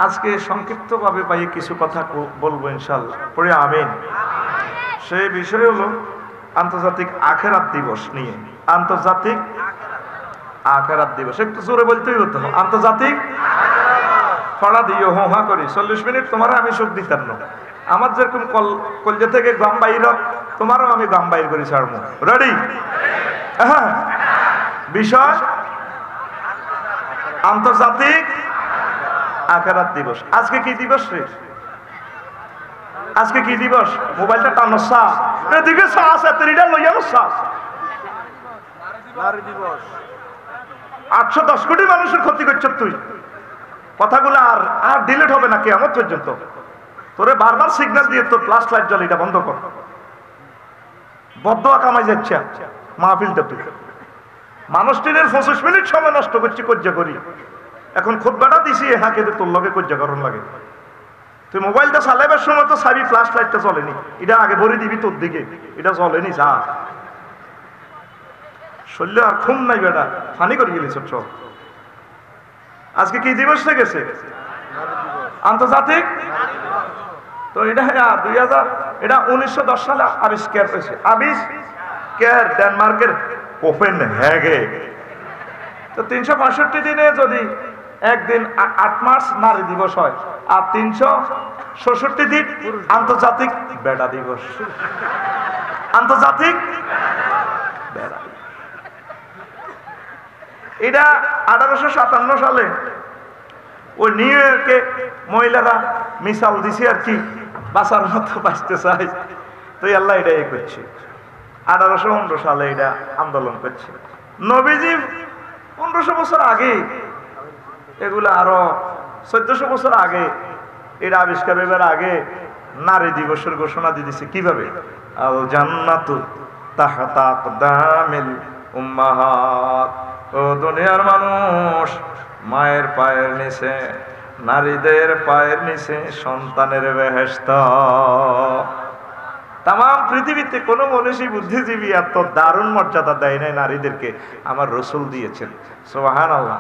আজকে সংক্ষিপ্তভাবে পাই কিছু কথা বলবো ইনশাআল্লাহ, পড়ে আমিন। সেই বিষয় হলো আন্তর্জাতিক আখেরাত দিবস নিয়ে। আন্তর্জাতিক আখেরাত দিবস, একটু জোরে বলতেই হতো। আন্তর্জাতিক ফড়া দিও হোহা করি 40 মিনিট তোমার আমি সুখ দিতাম না। আমার যেরকম কলজে থেকে গাম বাইর, তোমারও আমি গাম বাইর করি ছাড়বো। রেডি? হ্যাঁ। বিষয় আন্তর্জাতিক আখেরাত দিবস। আজকে কি দিবস রে? আজকে কি দিবস? মোবাইলটা টানো সা এদিকে সা আছে তিনটা লইয়া সা। নারী দিবস। 810 কোটি মানুষের ক্ষতি করছ তুই। কথাগুলো আর ডিলিট হবে না কিয়ামত পর্যন্ত। তোরে বারবার সিগন্যাল দিয়ে তোর ফ্ল্যাশ লাইট জ্বলে, এটা বন্ধ কর। বদদোয়া কামাই যাচ্ছে মাহফিলটা তুই। মানুষটিনের 25 মিনিট সময় নষ্ট করছি কজ্জা করি। এখন খুতবাটা দিছি হ্যাঁ কিন্তু তোর লগে কজ্জা করণ লাগে। তুই মোবাইলটা চালাইবার সময় তো সাবি ফ্ল্যাশ লাইটটা জ্বলেনি, এটা আগে ভরে দিবি তোর দিকে, এটা জ্বলেনি যা। শরীর আর ঘুম নাই বেটা, ফানি করে গেলি ছোট। আজকে কি দিবস গেছে? আন্তর্জাতিক। তো এটা 1910 সালে আবিষ্কার হয়েছে। আবিষ্কার ডেনমার্কের কোপেনহেগে। তো 365 দিনে যদি একদিন 8 মার্চ নারী দিবস হয়, আর 366 দিন আন্তর্জাতিক বেড়া দিবস। আন্তর্জাতিক বেড়া। এটা 1857 সালে ওই নিউ ইয়র্কে মহিলারা মিসাল দিছে আর কি, বাঁচার মতো বাঁচতে চাই। তো আল্লাহ এটা করছে। 1815 সালে এটা আন্দোলন করছে। নবীজি 1500 বছর আগে, এগুলো আরো 1400 বছর আগে এটা আবিষ্কার হইবার আগে নারী দিবসের ঘোষণা দিয়ে দিছে। কিভাবে? আল জান্নাতু তাহতা আকদামিল উম্মাহাত। ও দুনিয়ার মানুষ, মায়ের পায়ের নিচে, নারীদের পায়ের নিচে সন্তানের বেহেশত। তাম পৃথিবীতে কোনো মনীষী বুদ্ধিজীবী এত দারুণ মর্যাদা দেয় নাই নারীদেরকে, আমার রসুল দিয়েছেন। সুবহানাল্লাহ।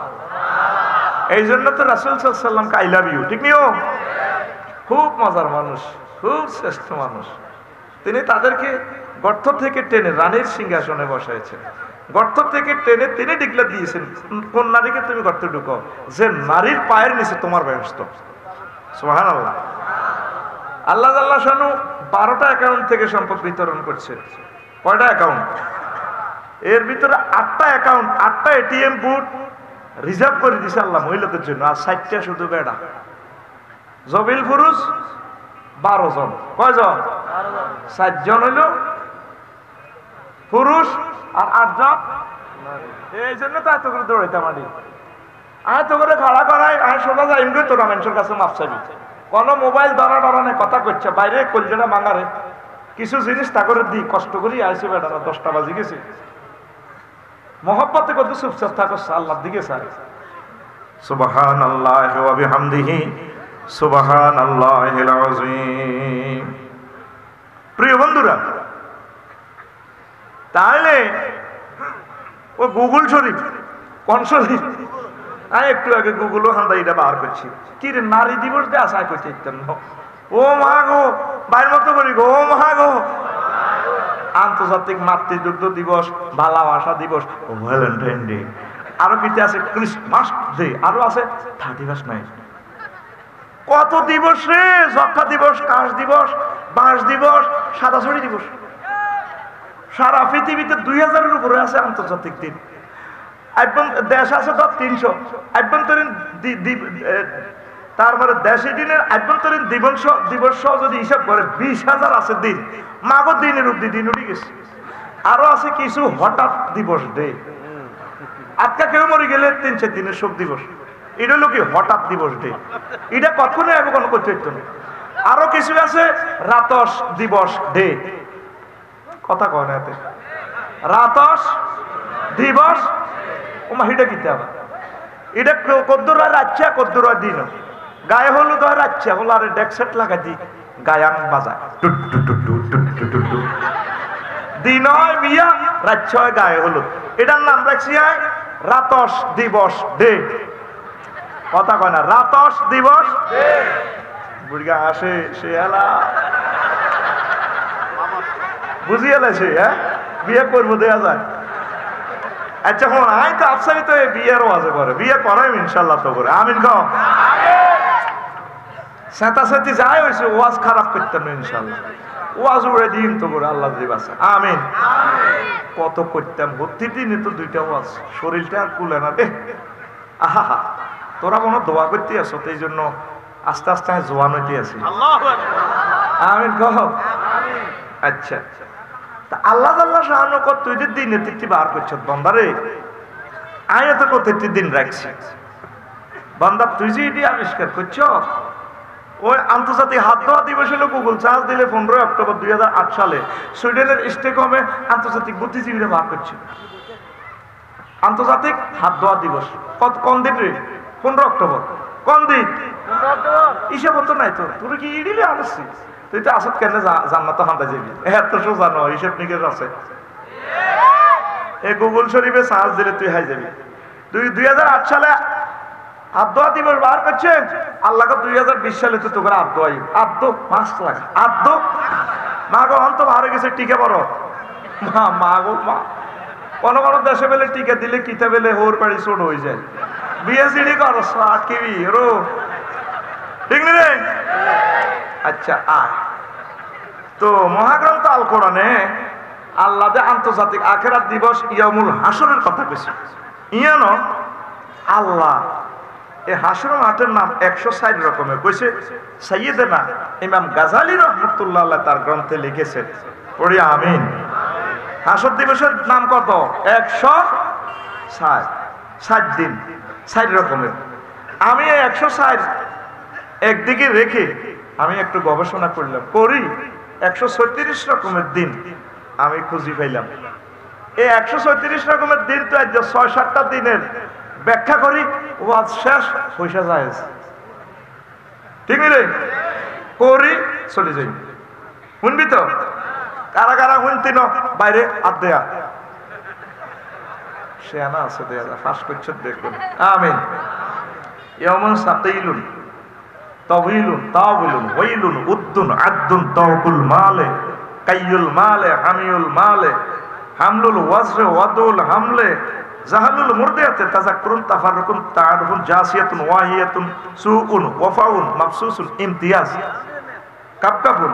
এই জন্য তো রাসূল সাল্লাল্লাহু আলাইহি ওয়াসাল্লামকে আই লাভ ইউ, ঠিক নিও। খুব মজার মানুষ, খুব শ্রেষ্ঠ মানুষ। তিনি তাদেরকে গর্ত থেকে টেনে রানীর সিংহাসনে বসাইছেন। গর্ত থেকে টেনে তিনি ডিক্লেয়ার দিয়েছেন, কোন নারীকে তুমি গর্তে ঢুকো, যে নারীর পায়ের নিচে তোমার বেহেশত। সুবহানাল্লাহ। আল্লাহ আল্লাহ শানু 12টা অ্যাকাউন্ট থেকে সম্পদ বিতরণ করছে। কয়টা অ্যাকাউন্ট? এর ভিতরে 8টা অ্যাকাউন্ট, 8টা এটিএম বুথ রিজার্ভ করে দিছে আল্লাহ মহিলাদের জন্য, আর 60টা শুধু বেড়া। জবিল পুরুষ 12 জন। কয়জন? 7 জন হইল পুরুষ আর 8 জন। এই জন্য তো এত করে দৌড়াইতাম আনি, এত করে খাড়া করাই। আমি সোজা যাইম গো তোরা মানুষের কাছে মাপ চাইবি। কোন মোবাইল ধরা ডরানে কথা করছে, বাইরে কলজেটা মাঙারে কিছু জিনিস তা করে দিই, কষ্ট করি আইসে বেড়ানো। 10টা বাজি গেছে, মহব্বতে কত চুপচাপ থাকো, আল্লাহর দিকে চাই। সুবহানাল্লাহি ওয়া বিহামদিহি সুবহানাল্লাহিল আযীম। প্রিয় বন্ধুরা, তাহলে ও গুগল শরীফ, কোন শরীফ? আমি একটু আগে গুগলও হান্দা এটা বার করছি। কি রে নারী দিবস দিয়ে আশা করছি। ও মা গো, বাইর মতো করি গো, ও মা গো। আন্তর্জাতিক মাতৃযুদ্ধ দিবস, ভালোবাসা দিবস, ভ্যালেন্টাইন ডে, আরো কিছু আছে ক্রিসমাস ডে, আরো আছে 31 নাইট। কত দিবস রে! যক্ষা দিবস, কাশ দিবস, বাঁশ দিবস, সাদাছড়ি দিবস। সারা পৃথিবীতে 2000-এর উপরে আছে আন্তর্জাতিক দিন। দেশ আছে তো 300। আভ্যন্তরীণ তারপরে দেশি দিনের আভ্যন্তরীণ দিবস সহ যদি হিসাব করে 20,000 আছে দিন। মাগো দিনের অব্দি দিন উঠে গেছে। আরো আছে কিছু হঠাৎ দিবস ডে। আজকে কেউ মরে গেলে 3-4 দিনের শোক দিবস, এটা হলো কি হঠাৎ দিবস ডে। এটা কখনোই আমি কোনো করতে হইতো না। আরো কিছু আছে রাতস দিবস ডে। কথা কয় না এতে, রাতস দিবস। ও মা হিটা কিতে আবার এটা কদ্দুর হয় রাচ্ছা, কদ্দুর হয় দিন। গায়ে হলুদ হয় রাচ্ছা, হলো আর ডেকসেট লাগাই দি গায়ান বাজায় দিন হয় বিয়া, রাচ্ছা হয় গায়ে হলুদ। এটার নাম রাখছি রাতস দিবস ডে। কথা কয় না। রাতস দিবস বুড়িগা আসে সে এলা বুঝিয়ে লাইছে, হ্যাঁ বিয়ে করবো দেয়া যায়। আচ্ছা হন আই তো আফসারি তো বিয়ের ওয়াজে করে, বিয়ে করাই ইনশাল্লাহ তো করে। আমিন কম সেতা সেতি যাই হয়েছে, ওয়াজ খারাপ করতেন না ইনশাল্লাহ, ওয়াজ উড়ে দিন তো করে আল্লাহ দিব আছে। আমিন। কত করতাম প্রতিদিনই তো 2টা ওয়াজ, শরীরটা আর কুলে না রে। আহা তোরা মনে দোয়া করতে আসো, তো এই জন্য আস্তে আস্তে আমি জোয়ান হইতে আছি। আমিন কহ। আচ্ছা আল্লাহ আল্লাহ সাহায্য কর, তুই যে দিনে 3টি বার করছ বন্দারে, আমি তো 3টি দিন রাখছি বন্দা, তুই যে এটি আবিষ্কার করছ। ওই আন্তর্জাতিক হাত ধোয়া দিবস হলো গুগল চার্জ দিলে 15 অক্টোবর 2008 সালে সুইডেনের স্টকহোমে আন্তর্জাতিক বুদ্ধিজীবীরা বার করছে আন্তর্জাতিক হাত ধোয়া দিবস। কোন দিন রে? 15 অক্টোবর। কোন দিন? হিসাব তো নাই তো, তুই কি ইডিলে আসছিস? তুই তো আসত কেন জান্নাত হান্তা যাবি, এত সোজা নয়, হিসেব নিকেশ আছে। এই গুগল শরীফে চার্জ দিলে তুই হাই যাবি। 2008 সালে হাত ধোয়া দিবস বার করছে, আল্লাহ 2020 সালে তো তোকে হাত ধোয়াই আদ্য 5 লাখ আদ্য মা গো অন্ত ভারে গেছে টিকে বড় মা মা গো মা। কোন কোন দেশে বেলে টিকে দিলে কিতা বেলে হোর বাড়ি ছোট হয়ে যায়। বিএসিডি করো কিবি রো ঠিক রে। আচ্ছা আয় তো মহাগ্রন্থ আল কোরআনে আল্লাহ যে আন্তর্জাতিক আখিরাত দিবস ইয়ামুল হাসরের কথা কইছে। ইয়ানো আল্লাহ এই হাসর মাঠের নাম 160 রকমের কইছে। সাইয়েদেনা ইমাম গাজালি রাহমাতুল্লাহ আলাইহি তার গ্রন্থে লিখেছেন, পড়ি আমিন। হাসর দিবসের নাম কত? 160 দিন, 60 রকমের। আমি এই 160 একদিকে রেখে আমি একটু গবেষণা করলাম, করি 136 রকমের দিন আমি খুঁজি পাইলাম। এই 136 রকমের দিন তো আজ 6-7টা দিনের ব্যাখ্যা করি, ওয়াজ শেষ পয়সা যায় ঠিক রে করি চলে যাই। শুনবি তো? কারা কারা শুনতি ন বাইরে আদ দেয়া সে আনা আছে দেয়া ফাঁস করছে দেখবেন। আমিন। ইয়ামুন সাকিলুন তাওয়িলুন তাওয়িলুন ওয়াইলুন উদ্দুন আদ্দুন তাওকুল মালে কাইয়ুল মালে হামিউল মালে হামলুল ওয়াজরে ওয়াদুল হামলে জাহালুল মুরদিয়াতে তাযাক্কুরুন তাফাররুকুন তাআরুফুন জাসিয়াতুন ওয়াহিয়াতুন সুউন ওয়াফাউন মাফসুসুন ইমতিয়াজ কাবকাবুন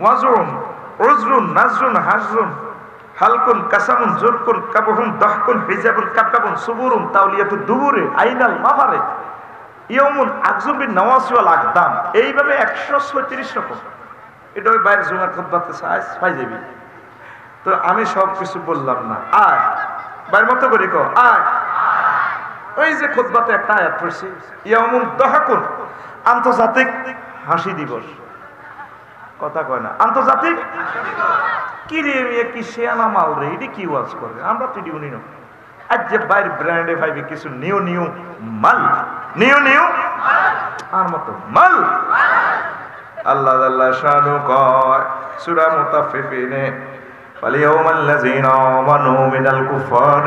ওয়াজুন উজরুন নাজরুন হাজরুন হালকুন কাসামুন জুরকুন কাবহুন দাহকুন হিজাবুন কাবকাবুন সুবুরুন তাওলিয়াতুদ দুবুরে আইনাল মাফারে ইয়াউমুন আকজুম বিন নওয়াসি ওয়াল আকদাম। এইভাবে 136 রকম। এটা ওই বাইরে জুমার খুতবাতে সাইজ পাই যাবি। তো আমি সব কিছু বললাম না, আয় বাইর মতো করি কো আয়। ওই যে খুতবাতে একটা আয়াত পড়ছি, ইয়াউমুন দাহকুন আন্তর্জাতিক হাসি দিবস। কথা কয় না আন্তর্জাতিক কি রে কি শেয়ানা মাল রে, এটি কি ওয়াজ করে? আমরা তো এটি উনি না। আজ যে বাইরে ব্র্যান্ডে পাইবে কিছু নিউ নিউ মাল, নিউ নিউ আর মতো মাল। আল্লাহ আল্লাহ শানু কয় সূরা মুতাফফিফিনে فاليوم الذين آمنوا من الكفار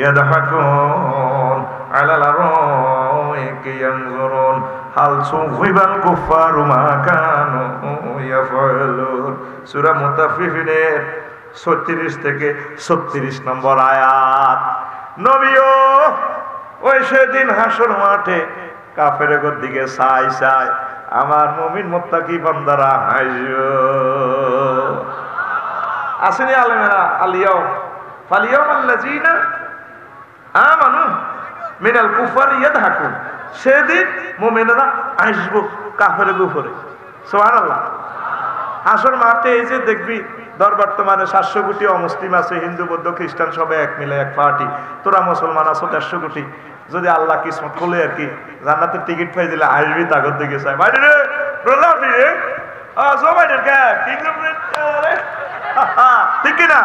يضحكون على الأرائك ينظرون هل ثوب الكفار ما كانوا يفعلون। সূরা মুতাফফিফিনের 36 থেকে 36 নম্বর আয়াত। নবীও ওই সেদিন হাসর মাঠে কাফেরের দিকে চাই চাই আমার মুমিন মুত্তাকি বান্দারা হাসবে। আসেনি আলেমেরা আলিয়াও ফালিয়াউমাল্লাযিনা আমানু মিনাল কুফারি ইয়াদহাকুন। সেদিন মুমিনরা হাসবে কাফেরের উপরে। সুবহানাল্লাহ। হাসর মাঠে এই যে দেখবি বর্তমানে 700 কোটি অমুসলিম আছে, হিন্দু বৌদ্ধ খ্রিস্টান সবে এক মিলে এক পার্টি। তোরা মুসলমান আছো 150 কোটি। যদি আল্লাহ কিসমত খুলে আর কি জান্নাতের টিকিট পাই দিলে আসবি তাগর দিকে চাই বাইরে রে রোলাবি রে জো বাইরে কে ঠিক কিনা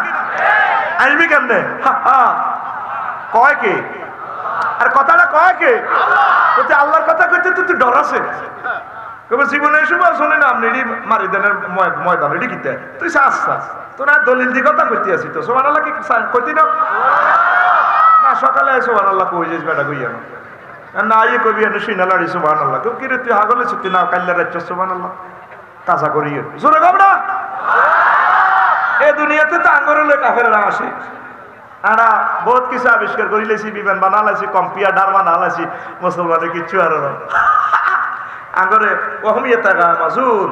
আসবি কেমনে কয় কে আর কথাটা কয় কে? আল্লাহর কথা কইতে তো তুই ডর আছে। জীবনে সময় শোনে না আপনি মারি দেনের ময়দান এটি কিতে তুই চাস তোর দলিল দি কথা কইতে আসি তো সুবহানাল্লাহ কি কইতি না? না সকালে সুবহানাল্লাহ কই যাস বেটা কইয়া না না ইয়ে কবি এনে শুই না লাড়ি সুবান আল্লাহ কেউ কিরে তুই হাগলে ছুটি না কাল্লা রাজ্য সুবান আল্লাহ কাজা করি জোরে কব না এ দুনিয়াতে তো আঙ্গর হলে কাফেররা আসে আরা বহুত কিছু আবিষ্কার করি লেছি বিমান বানা লাইছি কম্পিয়া ডার বানা লাইছি মুসলমানের কিচ্ছু আর আঙ্গরে অহমিয়া টাকা মাজুর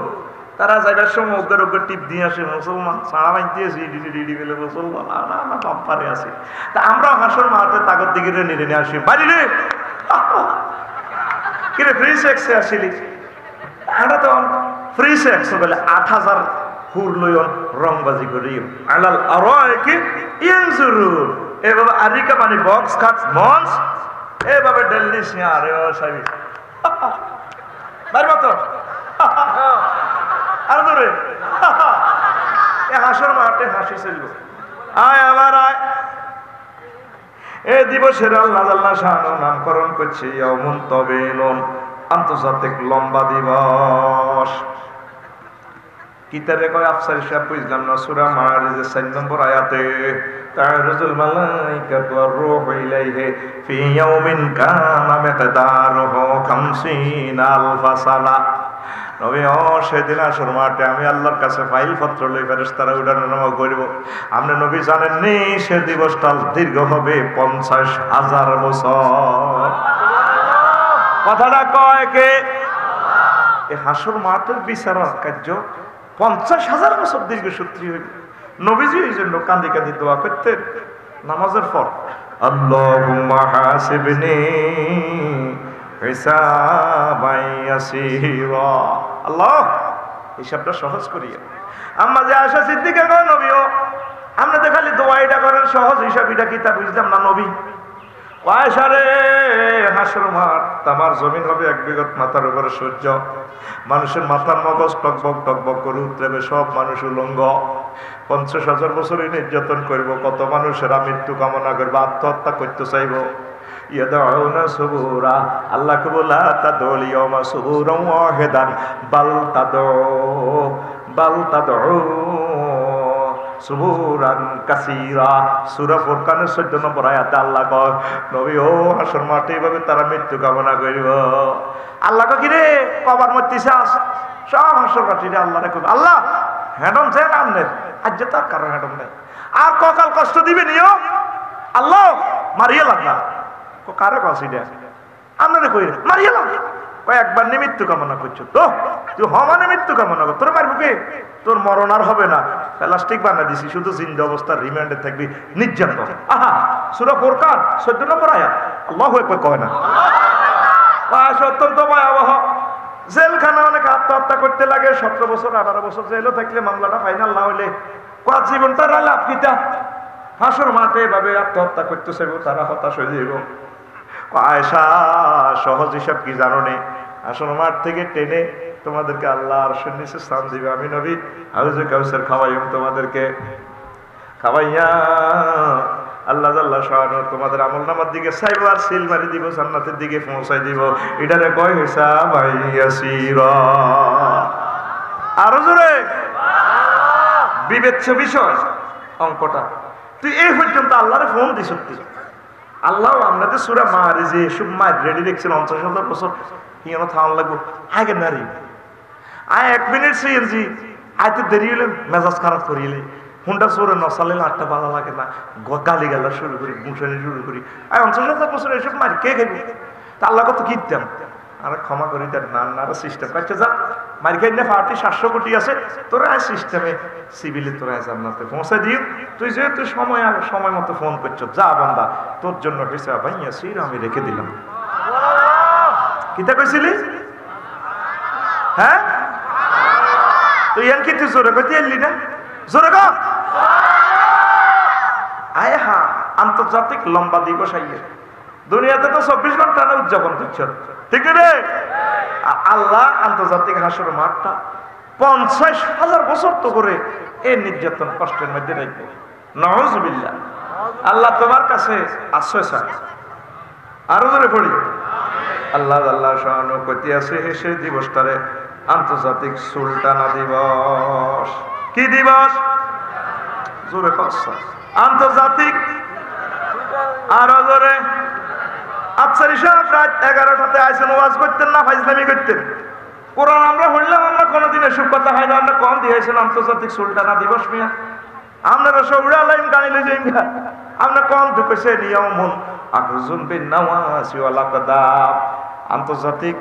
তারা যাইবার সময় অজ্ঞার অজ্ঞার টিপ দিয়ে আসে মুসলমান সাড়া বাইতেছি ডিডি গেলে মুসলমান না পাম্পারে আসে তা আমরাও হাসর মাহাতে তাগর দিকে নিয়ে নিয়ে আসি বাড়ি রে কিরে ফ্রি সেক্সে আসিলি এটা তো ফ্রি সেক্স বলে 8,000 হুর লইন রংবাজি করি আলাল আরাইকি ইয়ানজুরুন এভাবে আরিকা মানে বক্স খাট মঞ্চ এভাবে ডেলিস আরে ও সাবি বাড়ি মতো আর ধরে এ হাসর মাঠে হাসি চলল আয় আবার আয় এই দিবসের আল্লাহ শাহ নামকরণ করছে ইয়াউমুন তাবিলুন আন্তর্জাতিক লম্বা দিবস কিতাবে কয় আফসার সাহেব বুঝলাম না সূরা মাআরিজের 4 নম্বর আয়াতে তা'রুজুল মালাইকাতু ওয়ার রূহু ইলাইহি ফি ইয়াউমিন কানা মিকদারুহু 50 আলফা সানা নবী সেদিন আসর মাঠে আমি আল্লাহর কাছে ফাইল পত্র লই ফেরেশতারা উঠানো নামা করব আপনি নবী জানেননি সে দিবসটা দীর্ঘ হবে 50,000 বছর কথাটা কয় কে এই হাসর মাঠের বিচারক কার্য 50,000 বছর দীর্ঘ সূত্রী হইবে নবীজি এই জন্য কাঁদি কাঁদি দোয়া করতেন নামাজের পর আল্লাহুম্মা হাসিবনি হিসাবান ইয়াসীরা আল্লাহ হিসাবটা সহজ করিয়া আম্মা যে আয়েশা সিদ্দিকা গো নবীও আপনি তো খালি দোয়াইটা করেন সহজ হিসাবটা কি তা বুঝতাম না নবী আয়েশা রে হাসর মাঠ তামার জমিন হবে 1 বিঘত মাথার উপরে সূর্য মানুষের মাথার মগজ টকবক করে উতরেবে সব মানুষ উলঙ্গ 50,000 বছরের নির্যাতন করব কত মানুষেরা মৃত্যু কামনা করবে আত্মহত্যা করতে চাইব ইয়াদাউনা সুবুরা আল্লাহ কে বলা তাদুল ইয়াউমা সুবুরান ওয়াহিদান বাল তাদউ সুবুরান কাসীরা সূরা ফুরকানের 14 নম্বর আয়াতে আল্লাহ কয় নবী ও হাসর মাঠে এভাবে তারা মৃত্যু কামনা করিব আল্লাহ কয় কি রে কবর মধ্যে চাস সব হাসর মাঠে আল্লাহরে কই আল্লাহ হেডম যে নামনের আজ যে তার কারণ হেডম নাই আর ককাল কষ্ট দিবে নিও আল্লাহ মারিয়ে লাগলা কারে কসি দে আপনারে কই মারিয়ে লাগ কয়েকবার মৃত্যু কামনা করছো তো তুই হমানে মৃত্যু কামনা কর তোর মারবো কে তোর মরণ আর হবে না প্লাস্টিক বানা দিছি শুধু জিন্দা অবস্থার রিমান্ডে থাকবি নির্যাতন আহা সূরা ফুরকান 14 নম্বর আয়াত আল্লাহু আকবার কয় না অত্যন্ত ভয়াবহ জেলখানা অনেক আত্মহত্যা করতে লাগে 17 বছর 18 বছর জেলও থাকলে মামলাটা ফাইনাল না হইলে কত জীবনটা লাভ কিতা হাসর মাঠে এভাবে আত্মহত্যা করতে চাইব তারা হতাশ হয়ে যাইব আয়েশা সহজ হিসাব কি জানো নে হাসর মাঠ থেকে টেনে তোমাদেরকে আল্লাহ আরশের নিচে স্থান দিবে আমি নবী হাউজে কাউসার খাওয়াইম তোমাদেরকে খাওয়াইয়া আল্লাহ আল্লাহ শাহানু তোমাদের আমলনামার দিকে চাইব আর সিল মারি দিব জান্নাতের দিকে পৌঁছাই দিব এটারে কয় হিসাব আইয়াসিরা আরো জোরে বিবেচ্য বিষয় অঙ্কটা তুই এই পর্যন্ত আল্লাহরে ফোন দিস আল্লাহ আপনাদের সূরা মাআরিজে সব মার রেডি দেখছেন 50,000 বছর হিয়ান থাম লাগবো আগে নারী আয় 1 মিনিট সিএনজি আইতে দেরি হলে মেজাজ খারাপ করিলে হুন্ডা সরে নসালে আটটা ভালো লাগে না গালি গালা শুরু করি গুছানি শুরু করি আয় 50,000 বছর এসব মারি কে খাইব তা আল্লাহ কত কিনতাম আর ক্ষমা করি তার নান্নার সিস্টেম কাছে যা মারি খাই না পার্টি 700 কোটি আছে তোরা আয় সিস্টেমে সিভিলে তোরা জান্নাতে পৌঁছে দিও তুই যেহেতু সময় মতো ফোন করছো যা বান্দা তোর জন্য হিসাব ভাইয়া সির আমি রেখে দিলাম কিতা কইছিলি হ্যাঁ তুই এর কি তুই জোরে কইতে এলি না জোরে কর আয় হা আন্তর্জাতিক লম্বা দিবস আইয়ে দুনিয়াতে তো 24 ঘন্টা না উদযাপন করছে ঠিক রে আল্লাহ আন্তর্জাতিক হাসর মাঠটা 50,000 বছর তো করে এই নির্যাতন কষ্টের মধ্যে রাখবে নাউজুবিল্লাহ আল্লাহ তোমার কাছে আশ্রয় চায় আরো ধরে পড়ি আল্লাহ আল্লাহ শাহানু কতি আছে সে দিবসটারে আন্তর্জাতিক সুলতানা দিবস কি দিবস জোরে কষ্ট আন্তর্জাতিক আরো জোরে আফসারি সাহেব রাত 11টাতে আইসেন, ওয়াজ করতেন না ফাইজলামি করতেন। কোরআন আমরা হইলাম, আমরা কোনোদিন এসব কথা হয় না। আমরা কম দিয়েছেন আন্তর্জাতিক সুলতানা দিবস মিয়া, আপনারা সবরা আলাইম গাইলে যাইঙ্গা, আমরা কম ঢুকেছে নিয়মুন আখজুন বিন নাওয়াসি ওয়াল আকদাব। আন্তর্জাতিক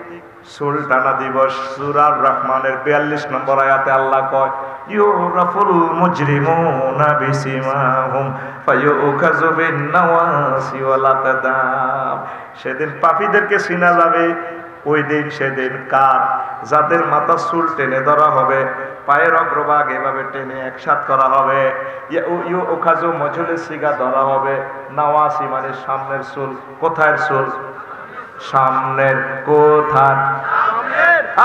সুলতানা দিবস সূরা রহমানের 42 নম্বর আয়াতে আল্লাহ কয় ইউরাফুল মুজরিমুনা বিসিমাহুম ফায়ুখাযু বিন নাওয়াসি ওয়াল আকদাব। সেদিন পাপীদেরকে চিনা যাবে। ওই দিন সেদিন কার? যাদের মাথা চুল টেনে ধরা হবে, পায়ের অগ্রভাগ এভাবে টেনে একসাথ করা হবে। ইউখাযু মজলে সিগা ধরা হবে। নাওয়াসি মানে সামনের চুল। কোথায় চুল? সামনের। কোথায়?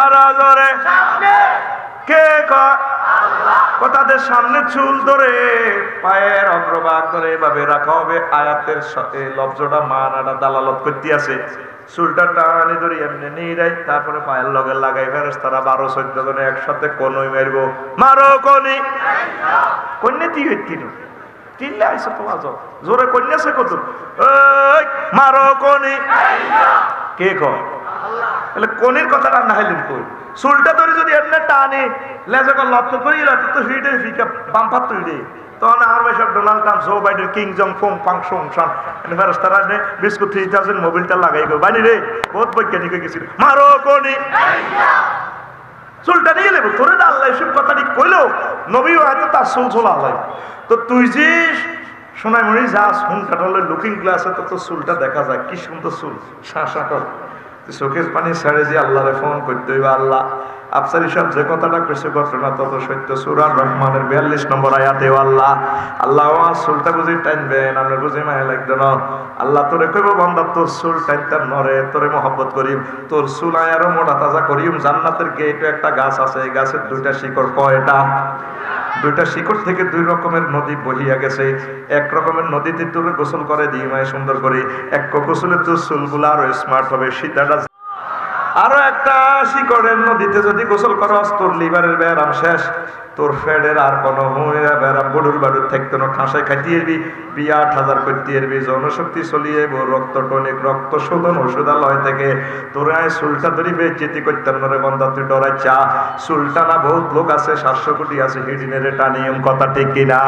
আর জোরে কে কয়? তাদের সামনে চুল ধরে পায়ের অগ্রভাগ ধরে এভাবে রাখা হবে। আয়াতের লফজটা মানাটা দালালত করতে আছে। চুলটা টানি ধরে এমনি নিয়ে দেয়, তারপরে পায়ের লগে লাগাই ফেরেশতারা 12-14 জনে একসাথে কনুই মারবো। মারো কনি, কন্যা কি হইতিল চিল্লা আইসো তো আজ জোরে কন্যাছে কত, মারো কনি। কে কয়? তাহলে কনির কথাটা না হইলেন কই? চুলটা ধরে যদি এমনি টানি লেজে লপ্ত করি তো হিটে ফিকা বাম্পার তৈরি, তখন আর সব ডোনাল্ড ট্রাম্প, জো বাইডেন, কিং জং ফং পাং সং সান ফেরেশতারা বিস্কুট 3000 মোবিলটা লাগাই গো বানি রে। বহুত বৈজ্ঞানিক হয়ে গেছিল। মারো কোনি, চুলটা নিয়ে নেবো তোরে না। আল্লাহ এসব কথাটি কইলো, নবীও হয়তো তার চুল ছোলা আল্লাহ। তো তুই যে সোনাই মরি যা শুন কাটালে লুকিং গ্লাসে তো তোর চুলটা দেখা যায়, কি সুন্দর চুল শাঁসা কর। চোখের পানি ছেড়ে যে আল্লাহরে ফোন করতে হইবে, আল্লাহ আফসারি সাহেব যে কথাটা কইছে ঘটনা তত সত্য। সূরা রহমানের 42 নম্বর আয়াতে আল্লাহ আমার চুলটা বুঝি টাইনবেন, আমরা বুঝি মায়া লাগতো না। আল্লাহ তোরে কইব বান্দা তোর চুল টাইনতার নরে, তোরে মহব্বত করিম, তোর চুল আরো মোটা তাজা করিম। জান্নাতের গেটে একটা গাছ আছে, এই গাছের 2টা শিকড়। কয়টা? 2টা শিকড় থেকে 2 রকমের নদী বহিয়া গেছে। এক রকমের নদীতে তোরে গোসল করে দিই মায় সুন্দর করে, এক গোসলে তোর চুলগুলো আরো স্মার্ট হবে, শীতাটা। আরো একটা শিকড়ের নদীতে যদি গোসল করস, তোর লিভারের ব্যায়াম শেষ, তোর ফ্যাটের আর কোনো ব্যায়াম বডুর বাডুর থাকতো না, খাঁসায় খাইতে এরবি, 8,000 করতে এরবি, জনশক্তি চলিয়ে রক্ত টনিক, রক্ত শোধন ওষুধালয় থেকে তোর চুলটা ধরি বেচেতি করতেন রে বন্ধা। তুই ডরাই চা চুলটা না, বহুত লোক আছে, 700 কোটি আছে হিডিনের টানিয়ম, কথা ঠিক কিনা?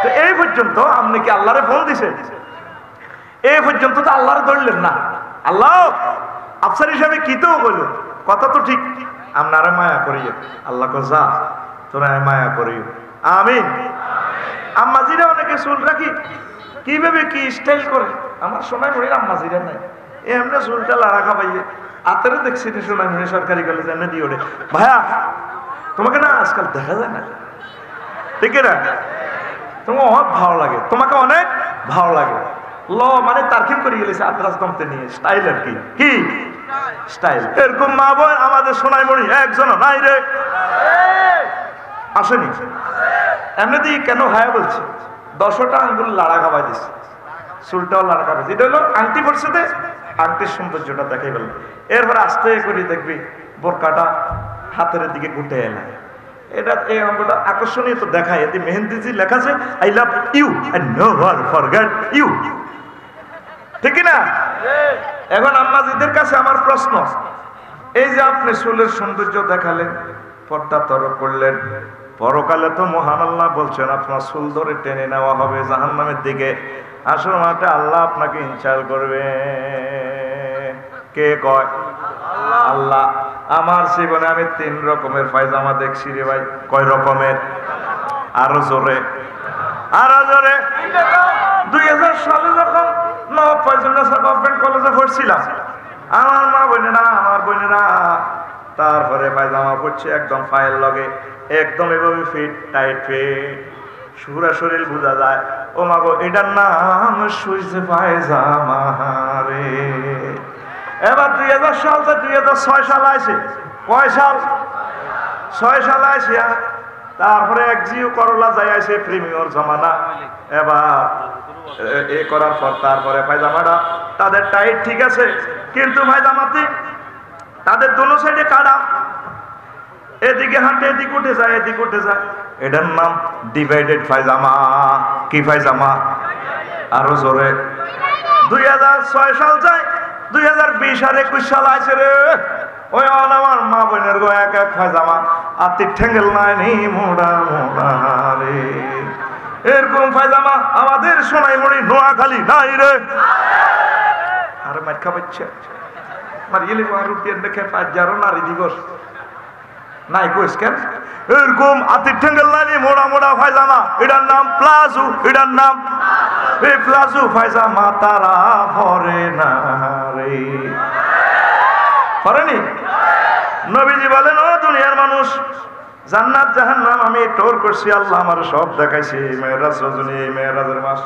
তো এই পর্যন্ত আপনি কি আল্লাহরে ফোন দিছেন? এই পর্যন্ত তো আল্লাহরে ধরলেন না। আল্লাহ আফসার হিসাবে কি তো বলল, কথা তো ঠিক, আপনারা মায়া করিয়ে। আল্লাহ যা তোরা মায়া করিও, আমিন। আম্মাজিরা অনেকে চুল রাখি কিভাবে কি স্টাইল করে, আমার সোনাই মরির আম্মাজিরা নাই, এমনি চুলটা লাড়া খাবাইয়ে। আতেরও দেখছি সোনাই মরি সরকারি কলেজে এনে দিয়ে ওরে। ভাইয়া তোমাকে না আজকাল দেখা যায় না, ঠিক না? তোমার অনেক ভালো লাগে, তোমাকে অনেক ভালো লাগে। ল মানে তারকিব করে গেলেছে আদ্রাস দমতে নিয়ে, স্টাইল আর কি, কি স্টাইল। এরকম মা বোন আমাদের সোনাই মরি একজনও নাই রে, আসেনি। এমনিতেই কেন ভাইয়া বলছে, 10টা আঙ্গুল লাড়া খাওয়াই দিচ্ছে, চুলটাও লাড়া খাওয়াইছে। এটা হলো আংটি পড়ছে, আংটির সৌন্দর্যটা দেখাই গেল। এরপর আস্তে করে দেখবি বোরকাটা হাতের দিকে ঘুটে এলে, এটা এই অঙ্গটা আকর্ষণীয় তো দেখায়। এতে মেহেন্দিজি লেখা আছে I love you and never forget you, ঠিক না? এখন আম্মাজিদের কাছে আমার প্রশ্ন, এই যে আপনি চুলের সৌন্দর্য দেখালেন, পর্দা তরক করলেন, পরকালে তো মহান আল্লাহ বলছেন আপনার চুল ধরে টেনে নেওয়া হবে জাহান্নামের দিকে। আসল মাঠে আল্লাহ আপনাকে ইনশাল করবে। কে কয়? আল্লাহ। আমার জীবনে আমি 3 রকমের পায়জামা দেখছি রে ভাই। কয় রকমের? আরো জোরে, আরো জোরে। 2000 সালে যখন নবাব ফয়জুন্নেসা গভর্নমেন্ট কলেজে পড়ছিলাম, আমার মা বোনেরা তারপরে পায়জামা পড়ছে একদম পায়ের লগে, একদম এভাবে ফিট, টাইট ফিট, সুরা শরীর বোঝা যায়। ও মা গো, এটার নাম সুইছে পায়জামা রে। এবার 2000 সাল থেকে 2006 সাল আসে। কয় সাল? 6 সাল আসে। তারপরে একজিও করলা যাই আসে, প্রিমিয়র জমানা। এবার এ করার পর তারপরে পায়জামাটা তাদের টাইট ঠিক আছে, কিন্তু পায়জামাতে তাদের দোনো সাইডে কাটা, এদিকে হাঁটে এদিক উঠে যায়, এদিক উঠে যায়। এটার নাম ডিভাইডেড পায়জামা। কি পায়জামা? আরো জোরে, 2006 সাল যায়, 2020 আর 21 সাল আছে রে। ওই আমার মা বোনের গো এক এক ফায়জামা আতির ঠেঙ্গেল নাই নি মোড়া মোড়া রে। এরকম ফায়জামা আমাদের সোনাইমুড়ি নোয়াখালী নাই রে। আরে মার খাবাচ্ছে মারিয়ে রুটিয়ান দেখে 5,000 নারী দিবস নাই কইস কেন? এরকম আতির ঠেঙ্গেল নাই মোড়া মোড়া ফায়জামা, এটার নাম প্লাজো। এটার নাম এই প্লাজো ফায়জামা তারা পরে না রে। পরেনি? নবীজি বলেন, ও দুনিয়ার মানুষ, জান্নাত জাহান্নাম আমি টোর করছি, আল্লাহ আমার সব দেখাইছি। মেরাজ রজনী, মেরাজের মাস।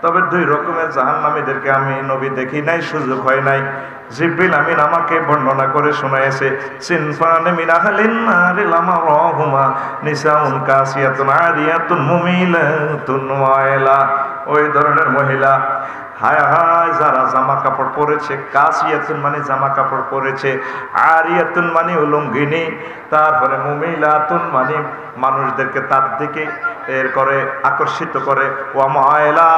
তবে 2 রকমের জাহান্নামীদেরকে আমি নবী দেখি নাই, সুযোগ হয় নাই। জিবরিল আমিন আমাকে বর্ণনা করে শোনায়েছে, সিনফানে মিন আহলিন নারি লামা রাহুমা নিসাউন কাসিয়াতুন আরিয়াতুন মুমিলাতুন ওয়াইলা। ওই ধরনের মহিলা, হায় হায়, যারা জামা কাপড় পরেছে, কাসিয়াতুন মানে জামা কাপড় পরেছে, আরিয়াতুন মানে উলঙ্গিনী, তারপরে মুমিলাতুন মানে মানুষদেরকে তার দিকে এর করে আকর্ষিত করে, ওয়া মায়লা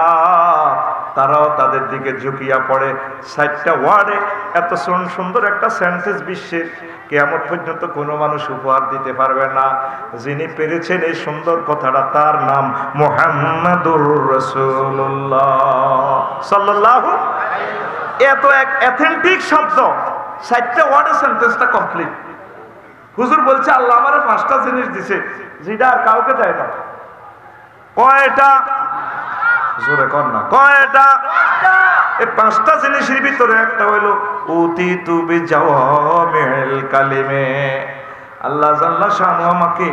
তারাও তাদের দিকে ঝুঁকিয়া পড়ে। 4টা ওয়ার্ডে এত সুন্দর একটা সেন্টেন্স বিশ্বের কিয়ামত পর্যন্ত কোনো মানুষ উপহার দিতে পারবে না। যিনি পেরেছেন এই সুন্দর কথাটা, তার নাম মুহাম্মাদুর রাসূলুল্লাহ সাল্লাল্লাহু। এত এক অথেন্টিক শব্দ, 4টা ওয়ার্ডে সেন্টেন্সটা কমপ্লিট। হুজুর বলছে আল্লাহ আমারে 5টা জিনিস দিছে যেটা আর কাউকে দেয় না। কয়টা? জোরে কর না, কয়টা? এই 5টা জিনিসের ভিতরে একটা হইল উতিতু বিজাওয়ামিল কালিমে। আল্লাহ জাল্লা শানু আমাকে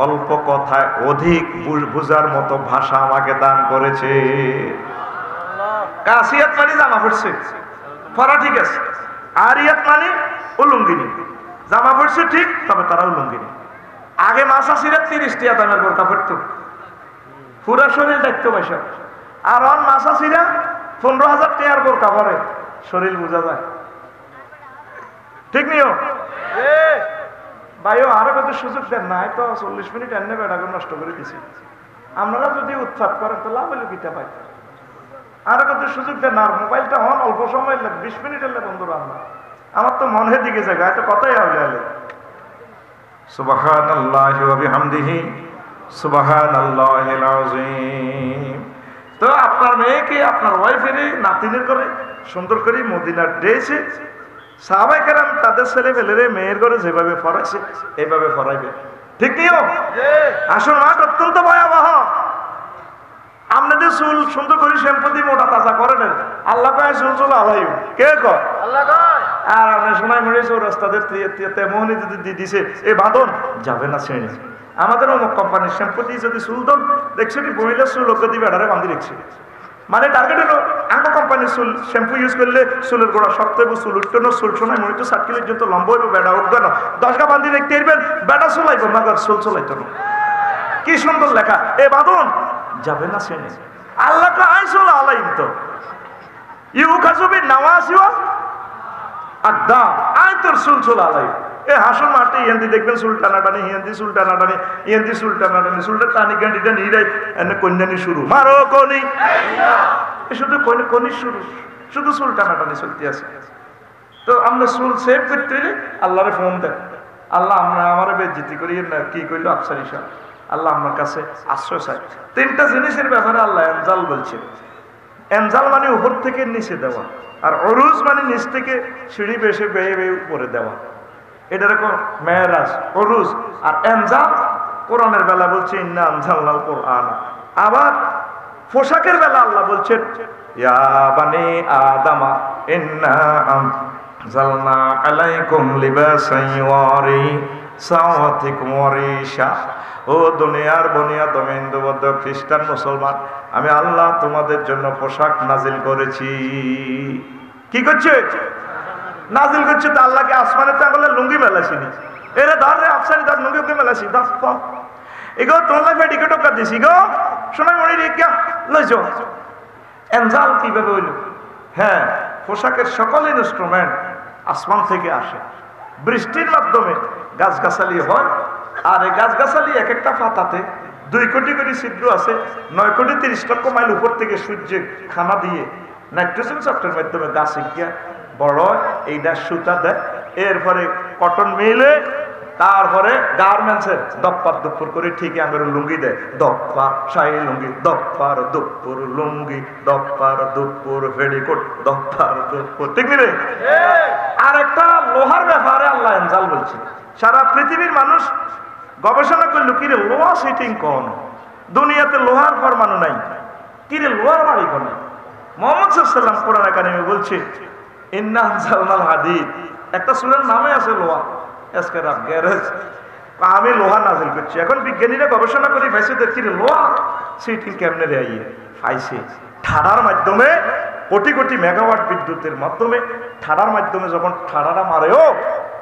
অল্প কথায় অধিক বুঝার মতো ভাষা আমাকে দান করেছে। কাসিয়াত মানে জামা পড়ছে, পরা ঠিক আছে। আরিয়াত মানে উলঙ্গিনী, জামা পড়ছে ঠিক, তবে তারা উলঙ্গিনী। আগে মাসা সিরাত 30 টিয়া দামের বোরকা পড়তো, পুরা শরীর দেখতো বৈশাখ। আর অন মাসা সিরা 15,000 টিয়ার বোরকা পরে, শরীর বোঝা যায়। ঠিক নিও ভাইও, আরো কত সুযোগ দেন না, তো 40 মিনিট এনে বেড়াকে নষ্ট করে দিছি। আপনারা যদি উৎপাত করেন তো লাভ হইল কিতা পাই। আরো কত সুযোগ দেন না, আর মোবাইলটা হন অল্প সময় 20 মিনিট এলে বন্ধু রান্না। আমার তো মনের দিকে জায়গা, এত কথাই হবে। সুবহানাল্লাহি ওয়া বিহামদিহি সুবহানাল্লাহিল আযীম। তো আপনার মেয়েকে আপনার ওয়াইফের নাতিনের করে সুন্দর করে মদিনার ড্রেসে সাহাবায়ে কেরাম তাদের ছেলে পেলেরে মেয়ের ঘরে যেভাবে পড়াইছে এইভাবে পড়াইবে। ঠিক নিও? আসল মাঠ অত্যন্ত ভয়াবহ। আপনাদের চুল সুন্দর করে শ্যাম্পু দিয়ে মোটা তাজা করেন, আল্লাহ কয় চুল চুল আলাইও, কে কয়? আল্লাহ কয়। আর আপনি শোনাই মরে রাস্তাদের তেমনই যদি দিছে এ বাঁধন যাবে না শ্রেণী। আমাদের অমুক কোম্পানির শ্যাম্পু দিয়ে যদি চুল দন দেখছি কি মহিলার চুল লোক দিয়ে বেড়ারে বাঁধি রেখছে। মানে টার্গেট হলো আঙ্গো কোম্পানির চুল শ্যাম্পু ইউজ করলে চুলের গোড়া শক্ত হইব, চুল উঠতো চুল শোনায় মনে তো 7 কিলোর জন্য লম্বা হইব, বেড়া উঠবে না। 10 গা বাঁধি রেখতে এরবেন, বেড়া চুলাইব মাগার চুল চলাইতো না। কি সুন্দর লেখা, এ বাঁধন যাবে না শ্রেণী। আল্লাহ আইসুল আলাইম তো ইউ কাজুবি নাওয়াসিও আদা আই তোর চুল চুল আলাইম। এ হাসুন মাঠে ইয়েন্দি দেখবেন চুল টানা টানি, ইয়েন্দি চুল টানা টানি, ইয়েন্দি চুল টানা টানি, চুলটা টানি গান্ডিটা নিয়ে যায় এনে কন্যানি শুরু, মারো কনি, শুধু কনি শুরু, শুধু চুল টানা টানি চলতে আছে। তো আমরা চুল সেভ করতে হইলে আল্লাহরে ফোন দেন, আল্লাহ আমরা আমার বেজ্জিতি করি না, কি করলো আফসারি সাহেব, আল্লাহ আমার কাছে আশ্রয় চাই। 3টা জিনিসের ব্যাপারে আল্লাহ এনজাল বলছেন। এনজাল মানে উপর থেকে নিচে দেওয়া, আর অরুজ মানে নিচ থেকে সিঁড়ি বেশি বেয়ে বেয়ে উপরে দেওয়া। এটা এরকম মেরাজ, অরুজ আর এনজাল। কোরআনের বেলা বলছে ইন্না আনজালনাল কোরআন। আবার পোশাকের বেলা আল্লাহ বলছেন ইয়া বানি আদামা ইন্না আনজালনা আলাইকুম লিবাসান ইউরি সাওয়াতিকুম ওয়ারিশা। ও দুনিয়ার বনিয়া দমেন্দবদ্ধ খ্রিস্টান মুসলমান, আমি আল্লাহ তোমাদের জন্য পোশাক নাজিল করেছি। কি করছে? নাজিল করছে। তো আল্লাহকে আসমানে তো বলে লুঙ্গি মেলাছিনি, এরে ধর রে আফসারি ধর লুঙ্গি ওকে মেলাছি দাস এগো তোর লাইফে টিকে টোকা দিছি গো সময় মনে রেখা লইছ। এনজাল কিভাবে হইল? হ্যাঁ, পোশাকের সকল ইনস্ট্রুমেন্ট আসমান থেকে আসে, বৃষ্টির মাধ্যমে গাছগাছালি হয়। আর এই গাছগাছালি এক একটা পাতাতে 2 কোটি করে ছিদ্র আছে, 9 কোটি 30 লক্ষ মাইল উপর থেকে সূর্যের খানা দিয়ে নাইট্রোজেন শক্তের মাধ্যমে গাছে গিয়া বড় এইটা সুতা দেয়, এরপরে কটন মিলে, তারপরে গার্মেন্টসের দপ্পার দুপুর করে ঠিকই আমার লুঙ্গি দেয়, দপ্পার শাহী লুঙ্গি, দপ্পার দুপুর লুঙ্গি, দপ্পার দুপুর ভেড়িকোট, দপ্পার দুপুর, ঠিক রে? আর একটা লোহার ব্যাপারে আল্লাহ এনজাল বলছে, সারা পৃথিবীর মানুষ গবেষণা করলো কিরে লোহা সিটিং কোন দুনিয়াতে লোহার পরমাণু নাই, কিরে লোহার বাড়ি কোন? মুহাম্মদ সাল্লাল্লাহু আলাইহি ওয়াসাল্লাম কোরআন কারিমে বলছে ইন্না আনজালনাল হাদিদ, একটা সূরার নামে আছে লোহা, এসকেরাব গ্যারেজ, আমি লোহা নাজিল করছি। এখন বিজ্ঞানীরা গবেষণা করে পাইছে দেখছি লোহা সিটিং কেমনে রে আইয়ে পাইছে ঠাড়ার মাধ্যমে, কোটি কোটি মেগাওয়াট বিদ্যুতের মাধ্যমে, ঠাড়ার মাধ্যমে যখন ঠাড়াটা মারেও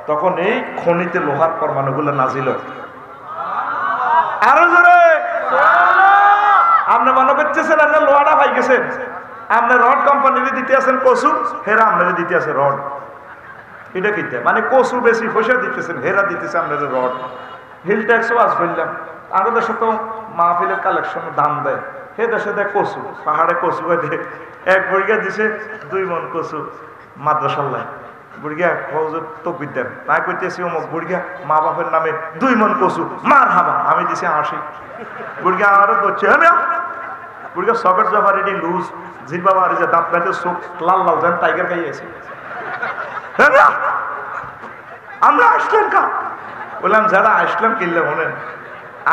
তখন এই খনিতে লোহার পরমাণুগুলো নাজিল। আরো জোরে আপনি মনে করতেছেন আপনি লোহাটা পাই গেছেন, আপনি রড কোম্পানিতে দিতে আছেন কচু, হেরা আপনারা দিতে আছে রড। এটা কিনতে মানে কচু বেশি পয়সা দিতেছেন, হেরা দিতেছে আপনাদের রড। হিল ট্যাক্সও আজ ফেললাম, আমাদের দেশে তো মাহফিলের কালেকশন দাম দেয়, হে দেশে দেয় কচু, পাহাড়ে কচু দেয়, এক বুড়িয়া দিছে 2 মণ কচু মাদ্রাসাল্লায়, বুড়িয়া তকবির দেন, তাই কইতেছি অমুক বুড়িয়া মা বাপের নামে 2 মণ কচু মার হাবা, আমি দিছি 80। বুড়িয়া আরো করছে হ্যাঁ, বুড়িয়া সকেট জফার এটি লুজ জির বাবা আর যে দাঁত পাইতে চোখ লাল লাল যেন টাইগার খাইয়েছে। আমরা আসলাম কা বললাম যারা আসলাম কিনলে মনে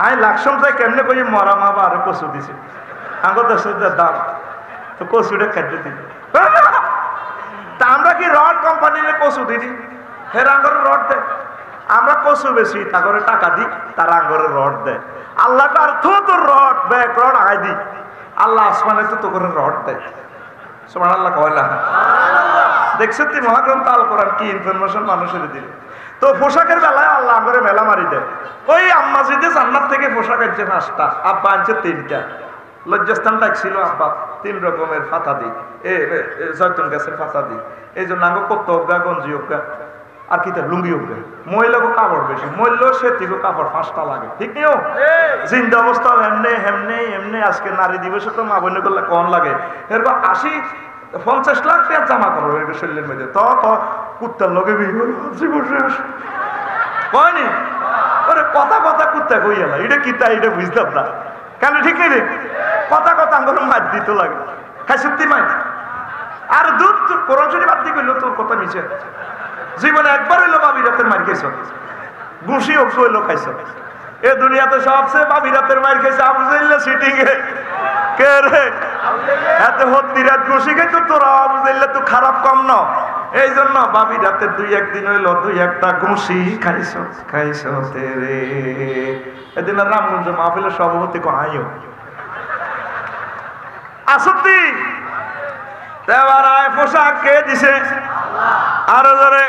আয় লাকসম তাই কেমনে কই মরা মা বা আরো কচু দিছে আগত দাম তো কচুটা খাদ্য দিল। তা আমরা কি রড কোম্পানির কচু দিই? হের আঙ্গরে রড দেয়, আমরা কচু বেশি তাগরে টাকা দিই, তারা আঙ্গরে রড দেয়। আল্লাহ তার তো রড ব্যাক রড আয় দি, আল্লাহ আসমানে তো করে রড দেয়। সুবহানাল্লাহ কয়লা দেখছেন তুই মহাগ্রন্থ আল কোরআন কি ইনফরমেশন মানুষের দিল। তো পোশাকের বেলায় আল্লাহ করে মেলা মারি দেয়। ওই আম্মা জিদে জান্নাত থেকে পোশাক আনছে 5টা, আব্বা আনছে 3টা। লজ্জাস্থান ডাকছিল আব্বা 3 রকমের ফাতা দিই, জয়তুন গাছের ফাতা দিই, এই জন্য আঙ্গ কত অজ্ঞা গঞ্জি অজ্ঞা আর কি তার লুঙ্গি অজ্ঞা। মহিলাকে কাপড় বেশি, মহিলা সে থেকে কাপড় 5টা লাগে, ঠিক নিও জিন্দা অবস্থা এমনি এমনি এমনি। আজকে নারী দিবসে তো মা বোন করলে কম লাগে, এরপর 50 লাখ টাকা জামা কাপড় শরীরের মধ্যে, তো কুত্তার লগে বসে আসে কয়নি ওরে কথা কথা কুত্তা কই এলা, এটা কি তাই এটা বুঝতাম না কেন, ঠিক রে কথা কথা আঙ্গুর মার দিত লাগে, খাই সত্যি মাই। আর দুধ কোরআন শরীফ বাদ দিয়ে কইলো তোর কথা মিছে, জীবনে একবার হইলো বাবি রাতের মার খেয়েছ, গুছি অপস হইলো খাইছ। এ দুনিয়াতে সবচেয়ে বাবি রাতের মার খেয়েছে আবু জাইল্লা সিটিং এ, কে রে এত হত্তি রাত গুছি খাইতো তোরা আবু জাইল্লা তো খারাপ কম ন, এই জন্য বাবি রাতে 2-1 দিন হইলো 2-1টা গুছি খাইছ খাইছ তেরে। এদিন রামগঞ্জ মাহফিলের সভাপতি কহাইও আসতি দেওয়ারায় পোশাক কে দিছে? আরো ধরে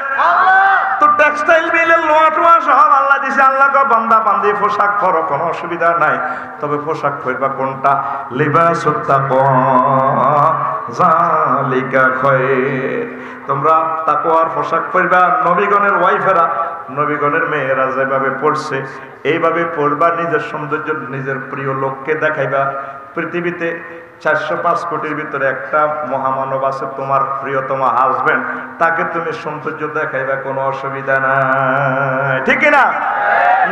তো টেক্সটাইল মিলের লোয়া টোয়া সব আল্লাহ দিছে। আল্লাহ বান্দা বান্দি পোশাক পরো কোনো অসুবিধা নাই, তবে পোশাক পরবা কোনটা? লিবাসুত তাকওয়া যালিকা খায়র। তোমরা তাকওয়ার পোশাক পরবা। নবীগণের ওয়াইফেরা নবীগণের মেয়েরা যেভাবে পড়ছে এইভাবে পড়বা, নিজের সৌন্দর্য নিজের প্রিয় লোককে দেখাইবা। পৃথিবীতে 405 কোটির ভিতরে একটা মহামানব আছে তোমার প্রিয়তম হাজবেন্ড, তাকে তুমি সৌন্দর্য দেখাইবা, কোনো অসুবিধা নাই, ঠিক না?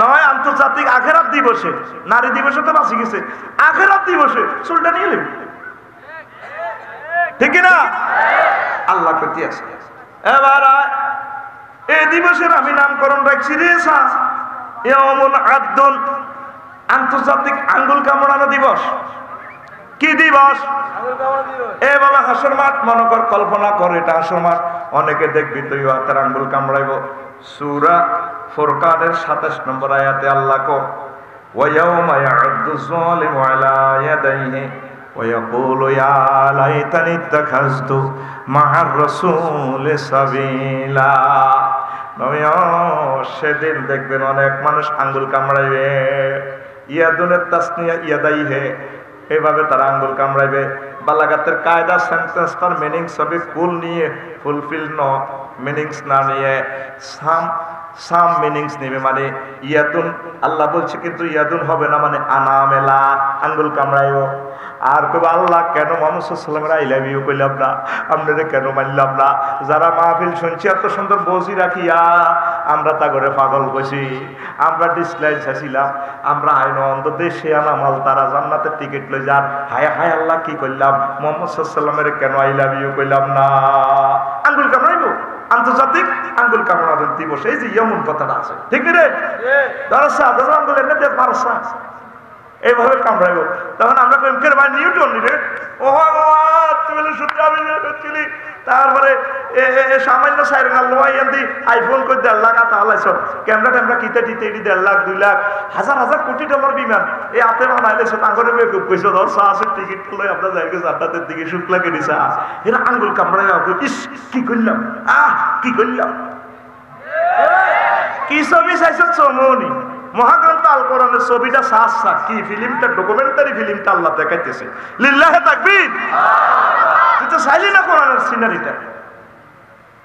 নয় আন্তর্জাতিক আখেরাত দিবসে, নারী দিবসে তো বাঁচি গেছে, আখেরাত দিবসে চুলটা নিয়ে নেব, ঠিক না? আল্লাহ কতি আছে। এবার এই দিবসের আমি নামকরণ রাখছি রে ইয়াউমুল আদ্দুন, আন্তর্জাতিক আঙ্গুল কামড়ানো দিবস। কি দিবস? এ বাবা হাসর মাঠ মনে কর, কল্পনা কর এটা হাসর মাঠ। অনেকে দেখবি তুই হাতের আঙ্গুল কামড়াইব। সূরা ফুরকানের 27 নম্বর আয়াতে আল্লাহ কো ওয়ায়াউমা ইয়া'আদ্দু যালিমু আলা ইয়াদাইহি ওয়া ইয়াকুলু ইয়া লাইতানি ইত্তাখাযতু মা'আর রাসূলি সাবিলা। সেদিন দেখবেন অনেক মানুষ আঙ্গুল কামড়াইবে। ইয়াদুনের তাসনিয়া ইয়াদাইহে, এইভাবে তারা আঙ্গুল কামড়াইবে। বালাগাতের কায়দা সেন্টেন্সটার মিনিংস হবে ফুল নিয়ে, ফুলফিল ন মিনিংস না নিয়ে। সাম সাম মিনিংস নেবে, মানে ইয়াদুন আল্লাহ বলছে কিন্তু ইয়াদুন হবে না, মানে আনামেলা আঙ্গুল কামড়াইও। আর কবে আল্লাহ কেন মুহাম্মদ সাল্লাল্লাহু আলাইহি ওয়াসাল্লামের আই লাভ ইউ কইলাম না, আপনাদের কেন মানলাম না? যারা মাহফিল শুনছি এত সুন্দর বসি রাখিয়া আমরা তা করে পাগল বসি, আমরা ডিসলাইন চাইছিলাম, আমরা আইন অন্ধ দেশে আনা মাল তারা জান্নাতের টিকিট লই যান। হায় হায় আল্লাহ কি করলাম, মুহাম্মদ সাল্লাল্লাহু আলাইহি ওয়াসাল্লামের কেন আই লাভ ইউ কইলাম না? আঙ্গুল কামড়াইব, আন্তর্জাতিক আঙ্গুল কামড়ানোর দিবস, এই যে ইয়মন কথাটা আছে, ঠিক রে? দরসা দাদা আঙ্গুল এনে দে পারসা এইভাবে কামড়াইব। তখন আমরা কইম কে ভাই নিউটন নি রে, ও ভগবান তুমি সূত্র আবিষ্কার। তারপরে সামান্য সাইরেন লোয়াই আনদি আইফোন কই 1.5 লাখ তাহলাইছ, ক্যামেরা ট্যামেরা কিতে টিতে 1.5 লাখ 2 লাখ হাজার হাজার কোটি ডলার বিমান এই হাতে বানাইলেছ। আঙ্গুলে বেকুব কইছ দরসা আছে টিকিট লই আমরা যাইগে জান্নাতের দিকে শুক্লা কে দিছা, এরা আঙ্গুল কামড়াইয়া ইস কি করলাম, কি করলাম, কি ছবি চাইছ চমনি। মহাগ্রন্থ আল কোরআনের ছবিটা সাহসা কি ফিল্মটা, ডকুমেন্টারি ফিল্মটা আল্লাহ দেখাইতেছে। লিল্লাহে তাকবীর। তুই তো চাইলি না কোরআনের সিনারিটা।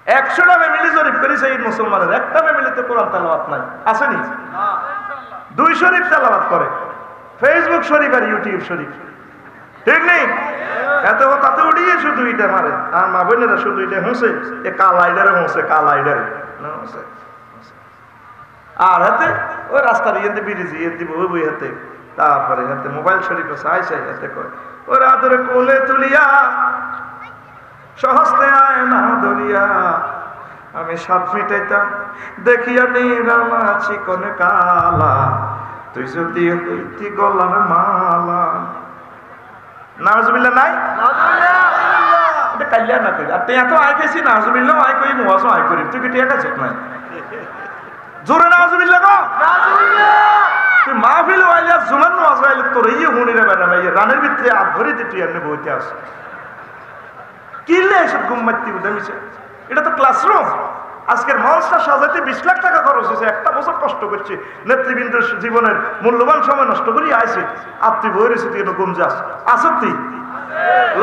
100টা ফ্যামিলি জরিপ করেছে এই মুসলমানের, একটা ফ্যামিলিতে কোরআন তেলাওয়াত নাই, আসেনি? 2 শরীফ তেলাওয়াত করে, ফেসবুক শরীফ আর ইউটিউব শরীফ, ঠিক নেই? এত তাতে উঠিয়ে শুধু এটা মারে, আর মা বোনেরা শুধু এটা হুঁসে, এ কালাইডারে হুঁসে, কালাইডারে হুঁসে। আর হাতে ওই রাস্তার ইয়েতে বিরিজি ইয়ে দিব ওই হাতে, তারপরে হাতে মোবাইল শরীফ চাই চাই হাতে কয় ওর আদরে কোলে তুলিয়া সহস্তে আয় না ধরিয়া আমি সাত মিটাইতাম দেখিয়া নিরালা চিকন কালা তুই যদি হইতি গলার মালা। নাউজুবিল্লাহ নাই? এটা কাল্যাণ না করি। আর তুই এত আয় খেয়েছি নাউজুবিল্লাহ আয় করি, মুয়াজও আয় করি, তুই কি টিয়া খাইছ নাই? জোরে নাউজুবিল্লাহ গো। তুই মাহফিল আইলা জুমান নামাজ আইলে তোর এই হুনিরে বেনা ভাই রানের ভিতরে হাত ধরে তুই এমনি বইতে আস কিলে এসব ঘুমাইতে উদামিছে। এটা তো ক্লাসরুম। আজকের মঞ্চটা সাজাতে 20 লাখ টাকা খরচ হয়েছে, একটা বছর কষ্ট করছে, নেতৃবৃন্দের জীবনের মূল্যবান সময় নষ্ট করি আইছে। আর তুই বই রয়েছে তুই ঘুম যাস আসত তুই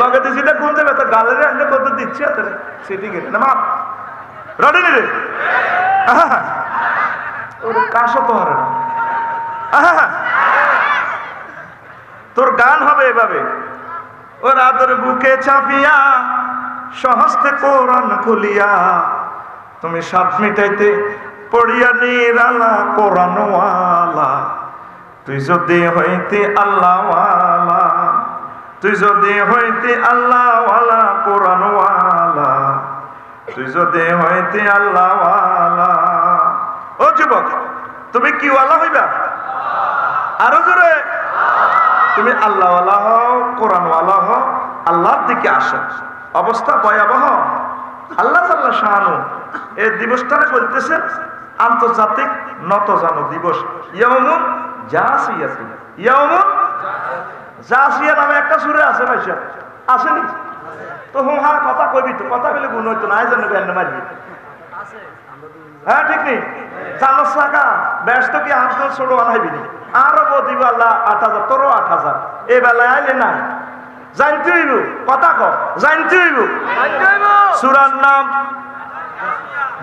লগে দিয়েছি ঘুম যাবে তো গালের আনলে কত দিচ্ছি হাতে সেটি গেলে না মা রডেনি রে ওর কাশো তো হারে না। তোর গান হবে এভাবে, ওর আদর বুকে চাপিয়া সহস্তে কোরআন খুলিয়া তুমি সাত মিটাইতে পড়িয়া নিরালা কোরআনওয়ালা তুই যদি হইতে আল্লাহওয়ালা, তুই যদি হইতে আল্লাহওয়ালা কোরআনওয়ালা, তুই যদি হইতে আল্লাহওয়ালা। ও যুবক তুমি কি ওয়ালা হইবা? আরো জোরে। তুমি আল্লাহওয়ালা হও, কোরআনওয়ালা হও, আল্লাহর দিকে আসো। অবস্থা ভয়াবহ। আল্লাহ তাআলা শানু এই দিবসটারে বলতেছে আন্তর্জাতিক নত জানো দিবস। ইয়াউমুন জাসিয়াতুন, ইয়াউমুন জাসিয়া নামে একটা সূরা আছে ভাইসা, আসেনি? তো হ্যাঁ কথা কইবি তো, কথা বলে গুণ হইতো না, জানো কেন মারবি? হ্যাঁ ঠিক নেই? জানো সাকা ব্যস্ত কি হাত ছোট আনাইবি নি? আরো বদিব আল্লাহ 8000, তোরও 8000 এই বেলায় আইলে নাই জানতে হইব। কথা ক জানতে হইব। সূরার নাম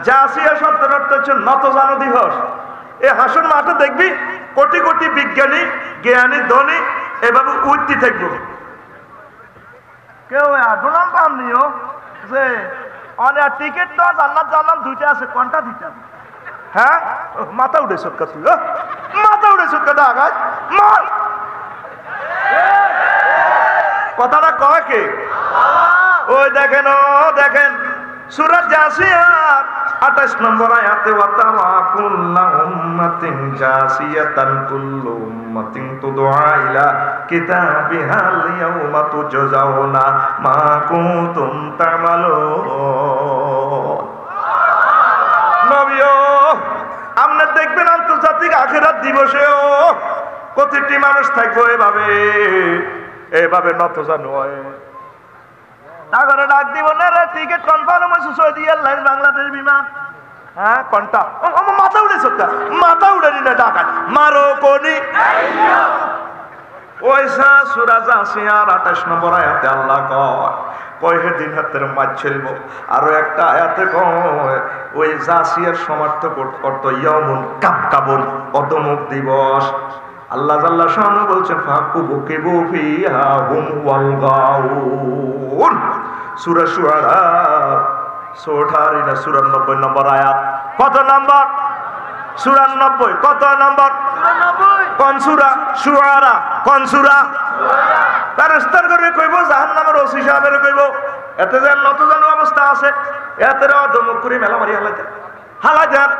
জাসিয়া শব্দের অর্থ হচ্ছে নত জানো দিবস। এই হাসন মাঠে দেখবি কোটি কোটি বিজ্ঞানী জ্ঞানী ধনী এভাবে উঠতে থাকবো। কেউ ডোনাল্ড ট্রাম্প নিও যে অনেক টিকিট তো জান্নাত জান্নাত দুইটা আছে, কোনটা দিতে? হ্যাঁ মাথা উঠে সৎকা, তুই মাথা উঠে সৎকা আগায় মার। কথাটা কয় কে? ওই দেখেন, ও দেখেন সূরা জাসিয়ার 28 নম্বর আয়াতে ওয়াতামা কুল্লু উম্মাতিন জাসিয়াতান কুল্লু উম্মাতিন তুদআ ইলা কিতাবিহাল ইয়াউমা তুজজাউনা মা কুনতুম তা'মালুন। নবীও আপনি দেখবেন আন্তর্জাতিক আখিরাত দিবসেও প্রতিটি মানুষ থাকবো এভাবে এভাবে নত জানো হয়। নাগরে ডাক দিব না রে, টিকিট কনফার্ম হয়েছে সৌদি এয়ারলাইন্স বাংলাদেশ বিমান। হ্যাঁ কোনটা? আমার মাথা উড়েছ, মাথা উড়েনি না ডাকাত মারো কোনি। ওইসা সূরা জাসিয়ার 28 নম্বর আয়াতে আল্লাহ কয় কয়ে দিন হাতের মাছ ছেলব। আরো একটা আয়াতে কয় ওই জাসিয়ার সমার্থক অর্থ ইয়ামুন কাবকাবুন অদমুক দিবস। আল্লাহ জাল্লা শানু বলছেন ফাকুবুকিবু ফিহা হুম ওয়াল গাউন। সূরা শুআরা 94 নম্বর আয়াত। কত নম্বর? 94। কত নম্বর? কোন সূরা? শুআরা। কোন সূরা? ফেরেশতার করে কইব, জাহান্নামের ওসি সাহেবের কইব, এতে যেন নত জানো অবস্থা আছে, এতে অদমুক করে মেলা মারি হালাইতে হালাই দেন।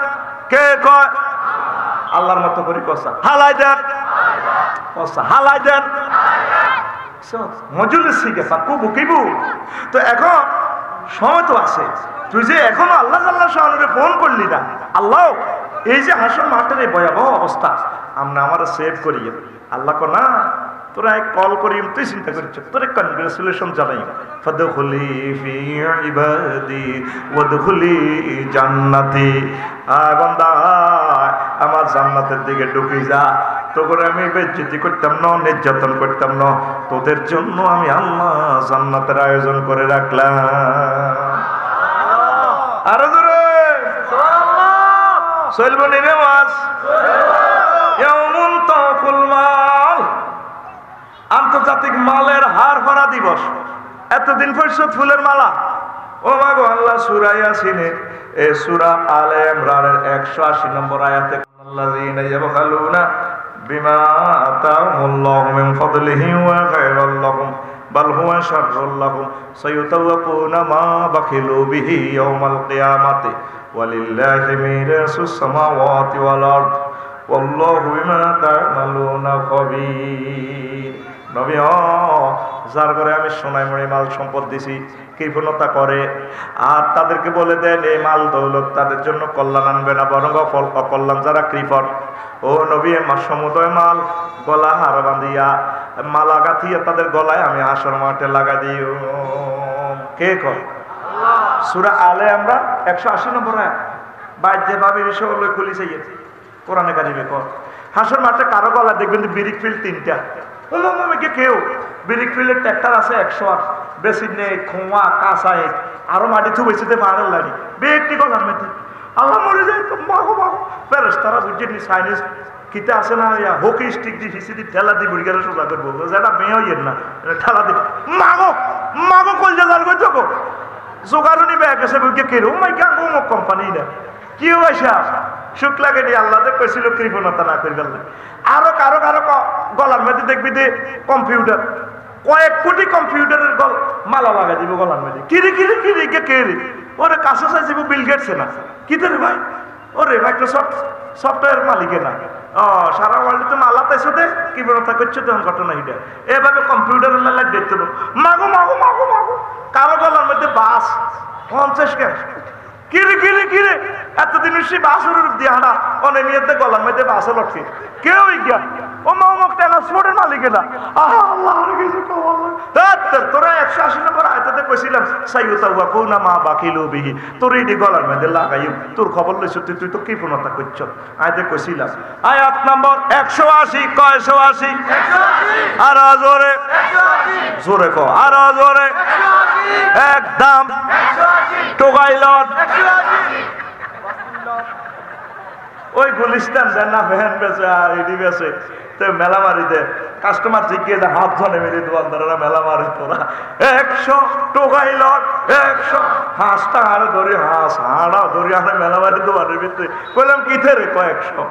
কে কয়? আল্লাহর মতো করে কসা হালাই দেন, কসা হালাই দেন। মজুলিস শিখে ফাকুবু কিবু। তো এখন সময় তো আছে, তুই যে এখনো আল্লাহ আল্লাহ শাহরে ফোন করলি না। আল্লাহ এই যে হাসর মাঠের এই ভয়াবহ অবস্থা, আমরা আমার সেভ করিয়ে আল্লাহ কো না তোরা এক কল করি, তুই চিন্তা করছ, তোরে কনগ্রেচুলেশন জানাই। ফাদখুলি ফি ইবাদি ওয়াদখুলি জান্নাতি। বান্দা আমার জান্নাতের দিকে ঢুকে যা, তো করে আমি বেজ্জতি করতাম না, নির্যাতন করতাম না, তোদের জন্য আমি আল্লাহ জান্নাতের আয়োজন করে রাখলাম। আরো জোরে চলবো নিবে মাস। ইয়াউমুন তাকুল মাল, আন্তর্জাতিক মালের হার ভরা দিবস। এতদিন পরিষদ ফুলের মালা। ও মাগো আল্লাহ সূরা ইয়াসিনে এই সূরা আলে ইমরানের 180 নম্বর আয়াতে আল্লাযীনা ইয়াবখালুনা বিমা আতাহুমুল্লাহু মিন ফাদলিহি ওয়া খায়রাল লাহুম বাল হুয়া শাররুল লাহুম সায়ুতাওয়াকুনা মা বাখিলু বিহি ইয়াওমাল কিয়ামাতি ওয়ালিল্লাহি মিরাসুস সামাওয়াতি ওয়াল আরদ ওয়াল্লাহু বিমা তা'মালুনা খাবীর। নবী, যার ঘরে আমি সোনাইমণি মাল সম্পদ দিছি, কৃপণতা করে আর তাদেরকে বলে দেন এই মাল দৌলত তাদের জন্য কল্যাণ আনবে না, বরং অকল্যাণ যারা কৃপণ। ও নবী, সমুদয় মাল গলা হার বাঁধিয়া মালা গাঁথিয়া তাদের গলায় আমি হাসর মাঠে লাগা দিও। কে কয়? সূরা আলে আমরা 180 নম্বর আয়াত। বাজ্যে ভাবি বিষয় খুলি চাইয়েছে কোরআনে কারিমে কর হাসর মাঠে কারো গলা দেখবেন বিরিক ফিল্ড 3টা। কেউ বিরিক ফিল্ডের ট্র্যাক্টর আছে 108, বেশি নেই খোয়া কাঁচাই আরো মাটি থু বেশিতে মারের লাগি বেগটি গলার মেতে আল্লাহ মরে যায় তো মাগো মাগো। ফেরেশতারা বুঝছেন চাইনিজ কিতে আছে না, হকি স্টিক দি ফিসিদি ঠেলা দি বুড়ি গেলে সোজা করবো, যেটা মেয়ে হইয়েন না ঠেলা দি মাগো মাগো কলজা জাল করছো গো জোগাড়ও নিবে একেছে বুঝকে কেরো মাই কা গো কোম্পানি না কি হয়েছে সুখ লাগে নি। আল্লাহ কইছিল কৃপণতা না করি গেল। আরো কারো কারো গলার মধ্যে দেখবি যে কম্পিউটার, কয়েক কোটি কম্পিউটারের মালা লাগাই দিব গলার মধ্যে। কিরে কিরে কিরে কে রে ওরে কাছে চাইছে বিল গেটসে না কিতে রে ভাই, ওরে মাইক্রোসফট সফটওয়্যার মালিকে না। সারা ওয়ার্ল্ডে তো মালা তাইছো দে কৃপণতা করছো তখন ঘটনা এটা এভাবে কম্পিউটারের লাইট দেখতে মাগো মাগো মাগো মাগো। কারো গলার মধ্যে বাস 50 কেন কিরে কিরে কিরে এতদিন সে বাসের রূপ দিয়ে হাঁটা অনেক মেয়েদের গলার মধ্যে বাসে লটকে কেউ গিয়া ও মামক ট্রান্সপোর্টের মালিকে না। আল্লাহ তোরা 180 নম্বর আয়াতে কইছিলাম সাইয়ুতাওয়াকুনা মা বাকিলু বিহি, তোর এই গলার মধ্যে লাগাইও তোর খবর লইছ তুই তো কৃপণতা করছ। আয়াতে কইছিলাম আয়াত নম্বর 180 180 আর জোরে জোরে কো আর জোরে একদম টোগাইলন ওই গুলিস্তান দেন না ফ্যান বেছে আর ইডি বেছে তো মেলা মারি দে কাস্টমার জিজ্ঞে যা হাত ধরে মেরে দোকানদারেরা মেলা মারে তোরা 100 টোগাইলন 100 হাঁসটা হাড়ে ধরে হাঁস হাড়া ধরে হাড়ে মেলা মারি দোকানের ভিতরে বললাম কি রে কয়েকশো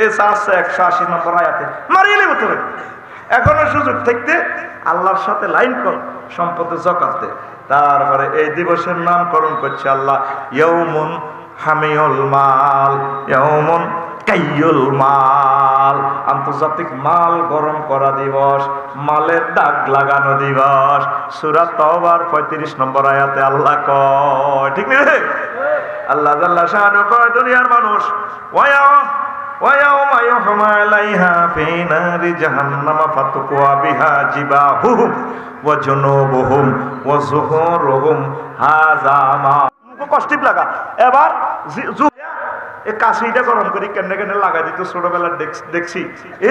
এ চাচ্ছে 180 নম্বর আয়াতে মারিয়ে নেব তোরে। এখনো সুযোগ থাকতে আল্লাহর সাথে লাইন কর, সম্পদে যাকাত দে। তারপরে এই দিবসের নামকরণ করছে আল্লাহ ইয়াউমুন হামিউল মাল ইয়াউমুন কাইয়ুল মাল, আন্তর্জাতিক মাল গরম করা দিবস, মালের দাগ লাগানো দিবস। সূরা তাওবার 35 নম্বর আয়াতে আল্লাহ কয়, ঠিক নেই? আল্লাহ জাল্লা শানু কয় দুনিয়ার মানুষ ويوم يحمى عليها في نار جهنم فتقوى بها جباههم وجنوبهم وظهورهم هذا ما কষ্ট লাগা। এবার এই কাশিটা গরম করি কেনে কেনে লাগাই দিত ছোটবেলার দেখছি।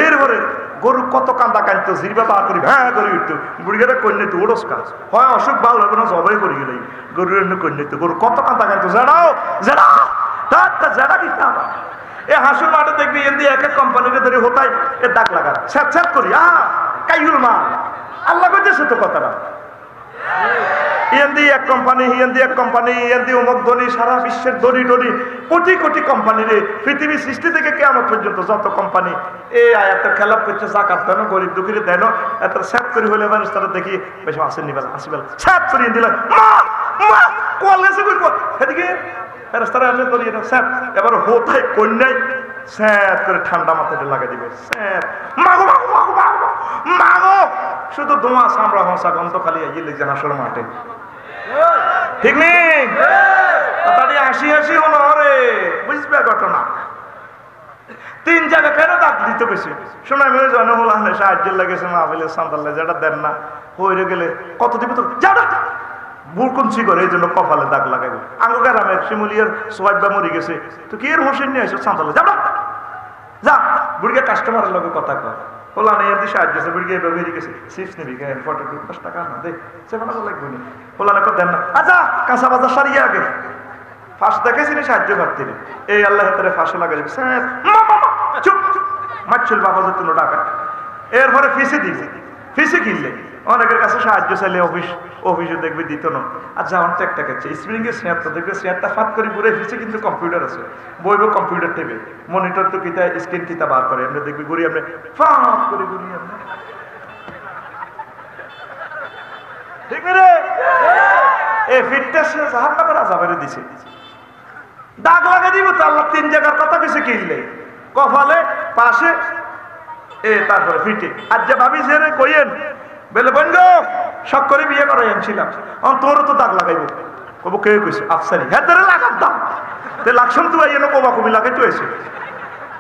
এরপরে গরু কত কান্দা কাঁদতো, জিরবা বার করি হ্যাঁ করি উঠতো, বুড়িগাটা কন্যা তো ওরস কাজ হয়, অসুখ ভালো হবে না, জবাই করি গেলে গরুর এমনি কন্যা তো গরু কত কান্দা কাঁদতো, জেড়াও জেড়া জেড়া কিন্তু আবার এ হাসুর মাঠে দেখবি এমনি এক এক কোম্পানিকে ধরে হতাই এ দাগ লাগা স্যাপ স্যাপ করি কাইউল মা আল্লাহ কইতেছে তো কথাটা। ইয়েন্দি এক কোম্পানি, হিয়েন্দি এক কোম্পানি, ইয়েন্দি অমুক ধনী, সারা বিশ্বের ধনী ধনী কোটি কোটি কোম্পানি রে, পৃথিবীর সৃষ্টি থেকে কেমন পর্যন্ত যত কোম্পানি এই আয়াতের খেলাপ করছে, জাকাত দেন, গরিব দুঃখীরে দেন, এত স্যাপ করে হলে মানুষ তারা দেখি বেশ আসেননি বেলা আসিবেলা স্যাপ করিয়ে দিলাম কল গেছে সেদিকে ফেরেশতারা আসে ধরিয়ে দাও স্যাপ, এবার হোতায় কন্যায় স্যাপ করে ঠান্ডা মাথাটা লাগাই দিবে স্যাপ মাগো মাগো মাগো মাগো মাগো, শুধু ধোঁয়া সামরা হসা গন্ধ খালি এগিয়ে লেগেছে হাসর মাঠে, ঠিক নেই? তাড়াতাড়ি হাসি হাসি হলো রে, বুঝবে ঘটনা। 3 জায়গা কেন দাগ দিতে গেছে শোনা মেয়ে জন হল সাহায্য লেগেছে মাহফিলের সান্তালে, যেটা দেন না হয়ে গেলে কত দিবে তো যাটা বুরকুঞ্চি করে, এই জন্য কপালে দাগ লাগাইবে। আঙ্গু গ্রামের শিমুলিয়ার সোয়াইবা মরি গেছে, তো কি এর হোসেন নিয়ে আসো সান্তালে যাবা যা, বুড়িকে কাস্টমারের লগে কথা কয় বলা নেই এমনি সাহায্য আছে, বুড়িকে এবার বেরিয়ে গেছে চিপস নিবি ফটো 10 টাকা না দে সে বানা লাগবে না, বলা না দেন না আচ্ছা কাঁচা বাজার সারিয়ে আগে ফাঁস দেখেছি না সাহায্য ভাবতে এই আল্লাহ হাতে ফাঁসে লাগাই চুপ মারছিল বাবা যেত টাকা, এরপরে ফিসে দিবে, ফিসে কিনলে অনেকের কাছে সাহায্য চাইলে অফিসে দেখবে দিত না। আর যেমন তো একটা কাছে স্প্রিং এর শেয়ারটা দেখবে, শেয়ারটা ফাঁক করে ঘুরে ফিসে কিন্তু কম্পিউটার আছে, বইব কম্পিউটার টেবে মনিটর তো কিতা স্ক্রিন কিতা বার করে আমরা দেখবি ঘুরি আমরা ফাঁক করে ঘুরি আমরা, ঠিক রে? এই ফিটটা সে জাহান নামের আযাবের দিছে, দাগ লাগাই দিব তো আল্লাহ 3 জায়গার কথা কিছু কিনলে কপালে পাশে তারপরে ফিটে। আর যে ভাবি যে কইেন বলে বোন গো শখ করে বিয়ে করাই আনছিলাম, তোরও তো দাগ লাগাইব, কব কে কইছে আফসারি হ্যাঁ তোরে লাগাম দাম তে লাগছন তুই এনে কবা কবি লাগাই তো এসে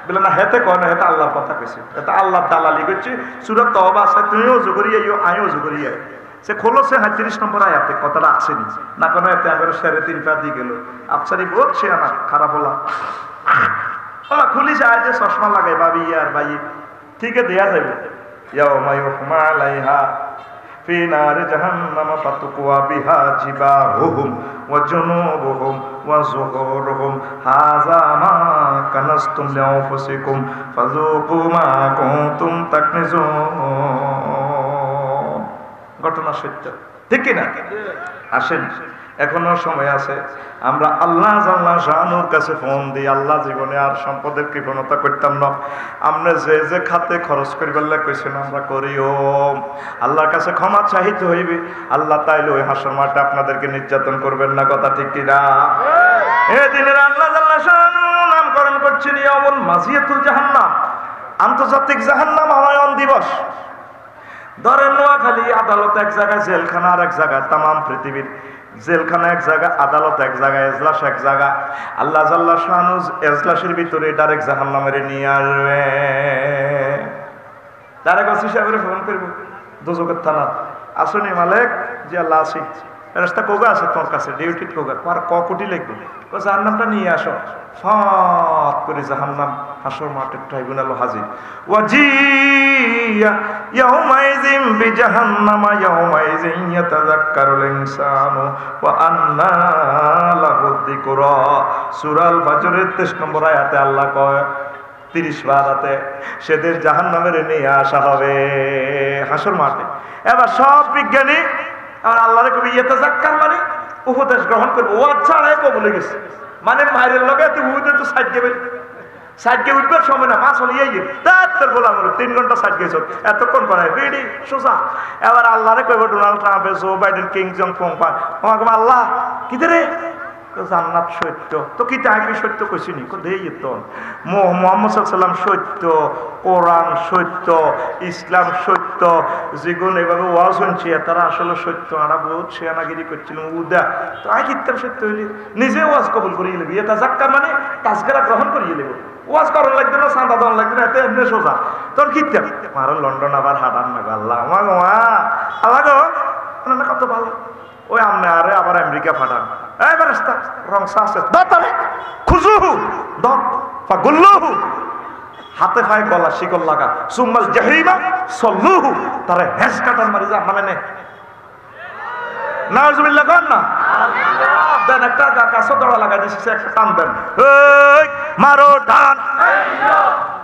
বলে না হেতে কয় না, হেতে আল্লাহর কথা কইছে, এটা আল্লাহ দালালি করছে। সূরা তওবা আছে তুমিও জুগরিয়া ইও আমিও জুগরিয়া, সে খোলসে ৩৭ নম্বর আয়াতে কথাটা আসেনি না, কোনো এতে আগরে 3.5 পা দিয়ে গেল আফসারি বহুত সে না খারাপ হলা ওলা খুলি যায় যে চশমা লাগাই ভাবি আর ভাই ঠিক দেয়া যাবে ইয়াউমা ইউহমা আলাইহা ফি নারি জাহান্নাম ফাতুকওয়া বিহা জিবাহুহুম ওয়া জুনুবুহুম ওয়া যুহুরুহুম হাযা মা কানাসতুম লিআনফুসিকুম ফাযুকু মা কুনতুম তাকনিজুন। ঘটনা সত্য, ঠিক কি না? আসেন এখনো সময় আছে, আমরা আল্লাহ জাল্লা শানুর কাছে ফোন দিই, আল্লাহ জীবনে আর সম্পদের কৃপণতা করতাম না, আমরা যে যে খাতে খরচ করিবার কইছেন আমরা করিও, আল্লাহর কাছে ক্ষমা চাইতে হইবে। আল্লাহ তাইলে ওই হাসর মাঠে আপনাদেরকে নির্যাতন করবেন না, কথা ঠিক কিনা? এই দিনের আল্লাহ জাল্লা শানু নামকরণ করছেন ইয়াউমুল মাজিয়াতুল জাহান্নাম, আন্তর্জাতিক জাহান্নাম আনয়ন দিবস। ধরেন নোয়াখালী আদালত এক জায়গায়, জেলখানা আর এক জায়গায়, তামাম পৃথিবীর জেলখানা এক জায়গায়, আদালত এক জায়গায়, এজলাস এক জায়গায়। আল্লাহ জাল্লা শানু এজলাসের ভিতরে ডাইরেক্ট জাহান্নামের নিয়ে আসবে, ডাইরেক্ট ওসি সাহেবের ফোন করবো দোজকের থানা আসুনি মালিক জি আল্লাহ আসি, রাস্তা কোগা আছে তোর কাছে ডিউটি কোগা আর কোটি লিখবে ও জাহান্নামটা নিয়ে আসো, ফাত করে জাহান্নাম হাসর মাঠের ট্রাইব্যুনাল হাজির। ওয়াজিয়া ইয়াউমাইযিন বিজাহান্নামা ইয়াউমাইযিন ইয়াতাযাক্কারুল ইনসানু ওয়া আন্না লাহু যিকরা। সূরা আল ফাজরের 23 নম্বর আয়াতে আল্লাহ কয় 30 বারাতে সেদের জাহান্নামের নিয়ে আসা হবে হাসর মাঠে। এবার সব বিজ্ঞানী আর আল্লাহর কবি ইয়াতাযাক্কার মানে উপদেশ গ্রহণ করবে, ও আচ্ছা নাই বলে গেছে মানে মায়ের লগে তুই উঠে তো সাইডকে উঠবার সময় না মাছ হলে ইয়ে তার বললাম 3 ঘন্টা সাইড গেছ এতক্ষণ করে বিডি সোজা। এবার আল্লাহরে কইব ডোনাল্ড ট্রাম্প জো বাইডেন কিং জং ফং পা আমাকে আল্লাহ কি রে জান্নাত সত্য তো কি তাকে সত্য কইছিনি দেই তো মুহাম্মদ সাল্লাল্লাহু আলাইহি সাল্লাম সত্য, কোরআন সত্য, ইসলাম সত্য, যেগুলো এভাবে ওয়াজ হচ্ছে তারা আসলে সত্য, আমরা বহুত শেয়ানাগিরি করছিলাম উদা তো আই কিতাব সত্য হইলে নিজে ওয়াজ কবুল করিয়ে নেবে, এটা যাক্কা মানে তাজগারা গ্রহণ করিয়ে নেব, ওয়াজ করার লাগবে না, চাঁদা দেওয়ার লাগবে না, এতে এমনি সোজা তোর কিতাব মারো লন্ডন আবার হাঁটান না আল্লাহ আমার আল্লাহ গো কত ভালো ওই আমনে আরে আবার আমেরিকা ফাটান এই ফেরেশতা রং আছে দতরে খুজুহু দত ফাগুল্লুহু হাতে পায়ে গলা শিকল লাগা সুম্মাল জাহিমা সল্লুহু তারে হেস কাটার মারি যা মানে নে নাউজুবিল্লাহ কোন না দেন একটা কাছে দড়া লাগাই দিছে একটা টান দেন এই মারো টান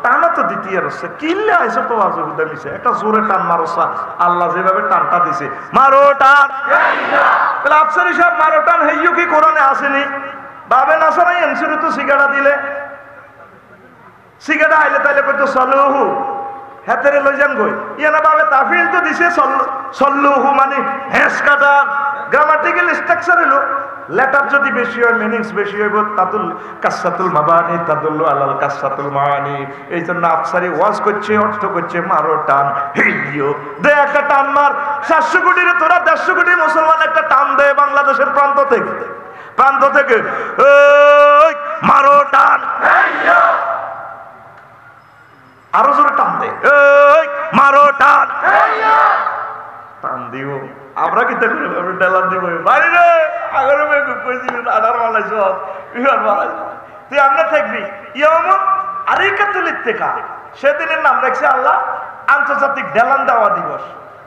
টানা তো দ্বিতীয় রসে কিল্লে আইসো তো আজুদা মিছে একটা জোরে টান মারোসা আল্লাহ যেভাবে টানটা দিছে মারো টান তাহলে আফসারি সাহেব মারো টান হেইও কি কোরআনে আসেনি বাবে নাসারাই এনসিরু তো সিগারা দিলে সিগারা আইলে তাইলে কইতো সলুহু হেতেরে লই যান গই ইয়ানা বাবে তাফিল তো দিছে সল্লুহু মানে হেস কাটার গ্রামাটিক্যাল স্ট্রাকচার হলো লেটার যদি বেশি হয় মিনিংস বেশি হইব তাদুল কাসাতুল মাবানি তাদুল্লু আলাল কাসাতুল মানি এই জন্য আফসারি ওয়াজ করছে অর্থ করছে মারো টান হেইও দে একটা টান মার 700 কোটির তোরা 150 কোটি মুসলমান একটা টান দে বাংলাদেশের প্রান্ত থেকে এই মারো টান হেইও আরো জোরে টান দে এই মারো টান হেইও টান দিও আমরা কি তা করে আমরা ডালান দিব বাইরে রে আগরে মে কইছি আদার মালাইছ ইহার মালাইছ তুই আমরা থাকবি ইয়ামুন আরিকাতুল ইত্তিকা সেদিনের নাম রাখছে আল্লাহ আন্তর্জাতিক ডালান দেওয়া দিবস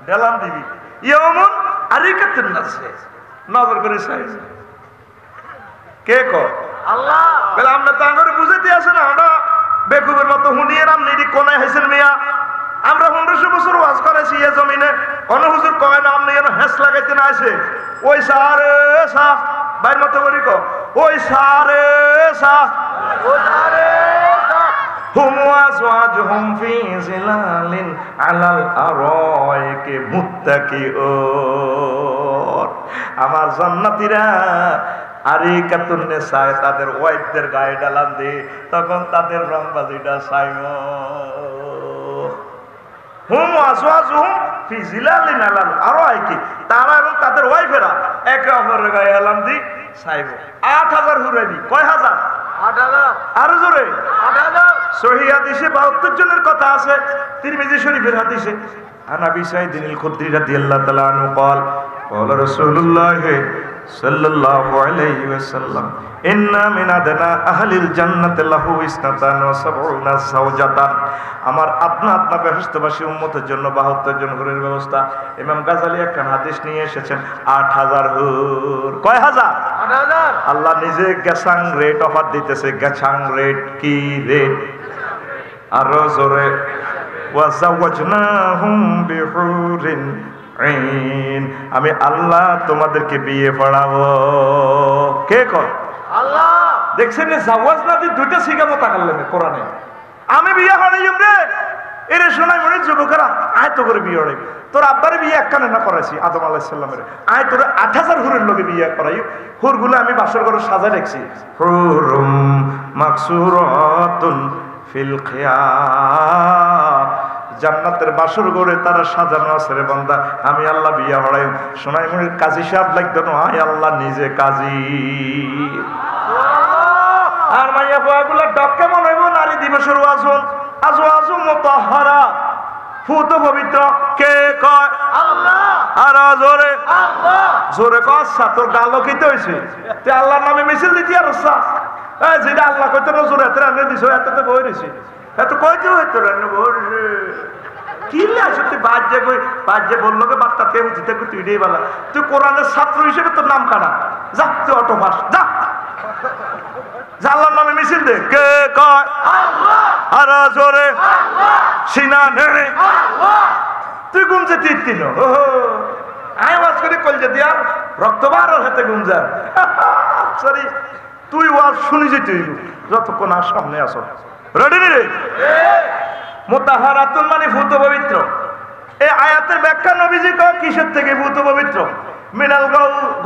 ডালান দিবি ইয়ামুন আরিকাতুন নাস নজর করে সাইজ কে কো আল্লাহ বলে আমরা তো আগরে বুঝাইতে আছে না আমরা বেকুবের মতো হুনিয়ে নাম নিদি কোনায় হাইছেন মিয়া আমরা 1500 বছর ওয়াজ করেছি এই জমিনে কোন হুজুর কয় না আপনি যেন হেস লাগাইতে না আসে ওই সারে সা বাইর মতো করি কো ওই সারে সা ও সারে সা হুম ওয়াজওয়াজহুম ফি জিলালিন আলাল আরাইকি মুত্তাকিউন আমার জান্নাতীরা আরিকাতুন নিসায় তাদের ওয়াইফদের গায়ে ডালান দিয়ে তখন তাদের রংবাজিটা চাইব হুম আসওয়াজুহুম ফি জিলালিন আলাল আরাইকি তারা এবং তাদের ওয়াইফেরা একে অপরের গায়ে ডালান দিয়ে চাইব 8000 হুরাবি কয় হাজার 8000 আরো জোরে 8000 সহিহ হাদিসে 72 জনের কথা আছে তিরমিজি শরীফের হাদিসে আন আবি সাঈদ আল খুদরি রাদিয়াল্লাহু তাআলা আনহু قال قال رسول الله সাল্লাল্লাহু আলাইহি ওয়াসাল্লাম ইন্না মিন আদনা আহলিল জান্নাতি লাহু ইসনাতান ওয়া সাবউনা সাওজাতান আমার আপনা বেহেশতবাসী উম্মতের জন্য 72 জন হুরের ব্যবস্থা ইমাম গাজালি একটা হাদিস নিয়ে এসেছেন 8000 হুর কয় হাজার 8000 আল্লাহ নিজে গেছাং রেট অফার দিতেছে গেছাং রেট কি রেট আরো জোরে ওয়া জাওয়াজনাহুম বিহুরিন আমি আল্লাহ তোমাদেরকে বিয়ে পড়াবো কে কর আল্লাহ দেখছেন জাওয়াজ নাদি দুইটা সিগামো তাকালেন কোরআনে আমি বিয়ে পড়াইম রে এরে শোনাই মনে যুবকরা আয় তো করে বিয়ে পড়াই তোর আব্বারে বিয়ে একখানে না করাইছি আদম আলাইহিস সালামের আয় তোর 8000 হুরের লগে বিয়ে করাই হুরগুলো আমি বাসর ঘরে সাজা রাখছি হুরুম মাকসুরাতুন ফিল খিয়াম জান্নাতের বাসর ঘরে তারা সাজানো আছে রে বান্দা আমি আল্লাহ বিয়া পড়াই শোনাই মনে কাজী সাহেব লাগতো না আয় আল্লাহ নিজে কাজী আর মাইয়া বয়াগুলো ডক কেমন হইব নারী দিবসের ওয়াজন আজওয়াজু মুতাহহারা ফুত পবিত্র কে কয় আল্লাহ আর জোরে আল্লাহ জোরে কয় সাতর গালকিত হইছে তে আল্লাহর নামে মিছিল দিতি আর সা এই যেটা আল্লাহ কইতো না জোরে এতরা নে দিছো এততে বই রইছে এত কইতে হইতো রে বই কি লাগে তুই বাজ্যে বললো কে বার্তা কে বুঝতে তুই তুই বলা তুই কোরআনের ছাত্র হিসেবে তোর নাম কানা যা তুই অটো পাস যা আল্লাহর নামে মিছিল দে কে কয় আল্লাহ আর জোরে আল্লাহ সিনা নেড়ে আল্লাহ তুই গুমছে তিন আয় ওয়াজ করে কলজে দিয়া রক্ত বার হাতে গুমজা সরি তুই ওয়াজ শুনি যে তুই যতক্ষণ আর সামনে আসো রেডি রে মুতাহহারাতুন মানে ভূত পবিত্র এই আয়াতের ব্যাখ্যা নবীজি কয় কিসের থেকে ভূত পবিত্র মিনাল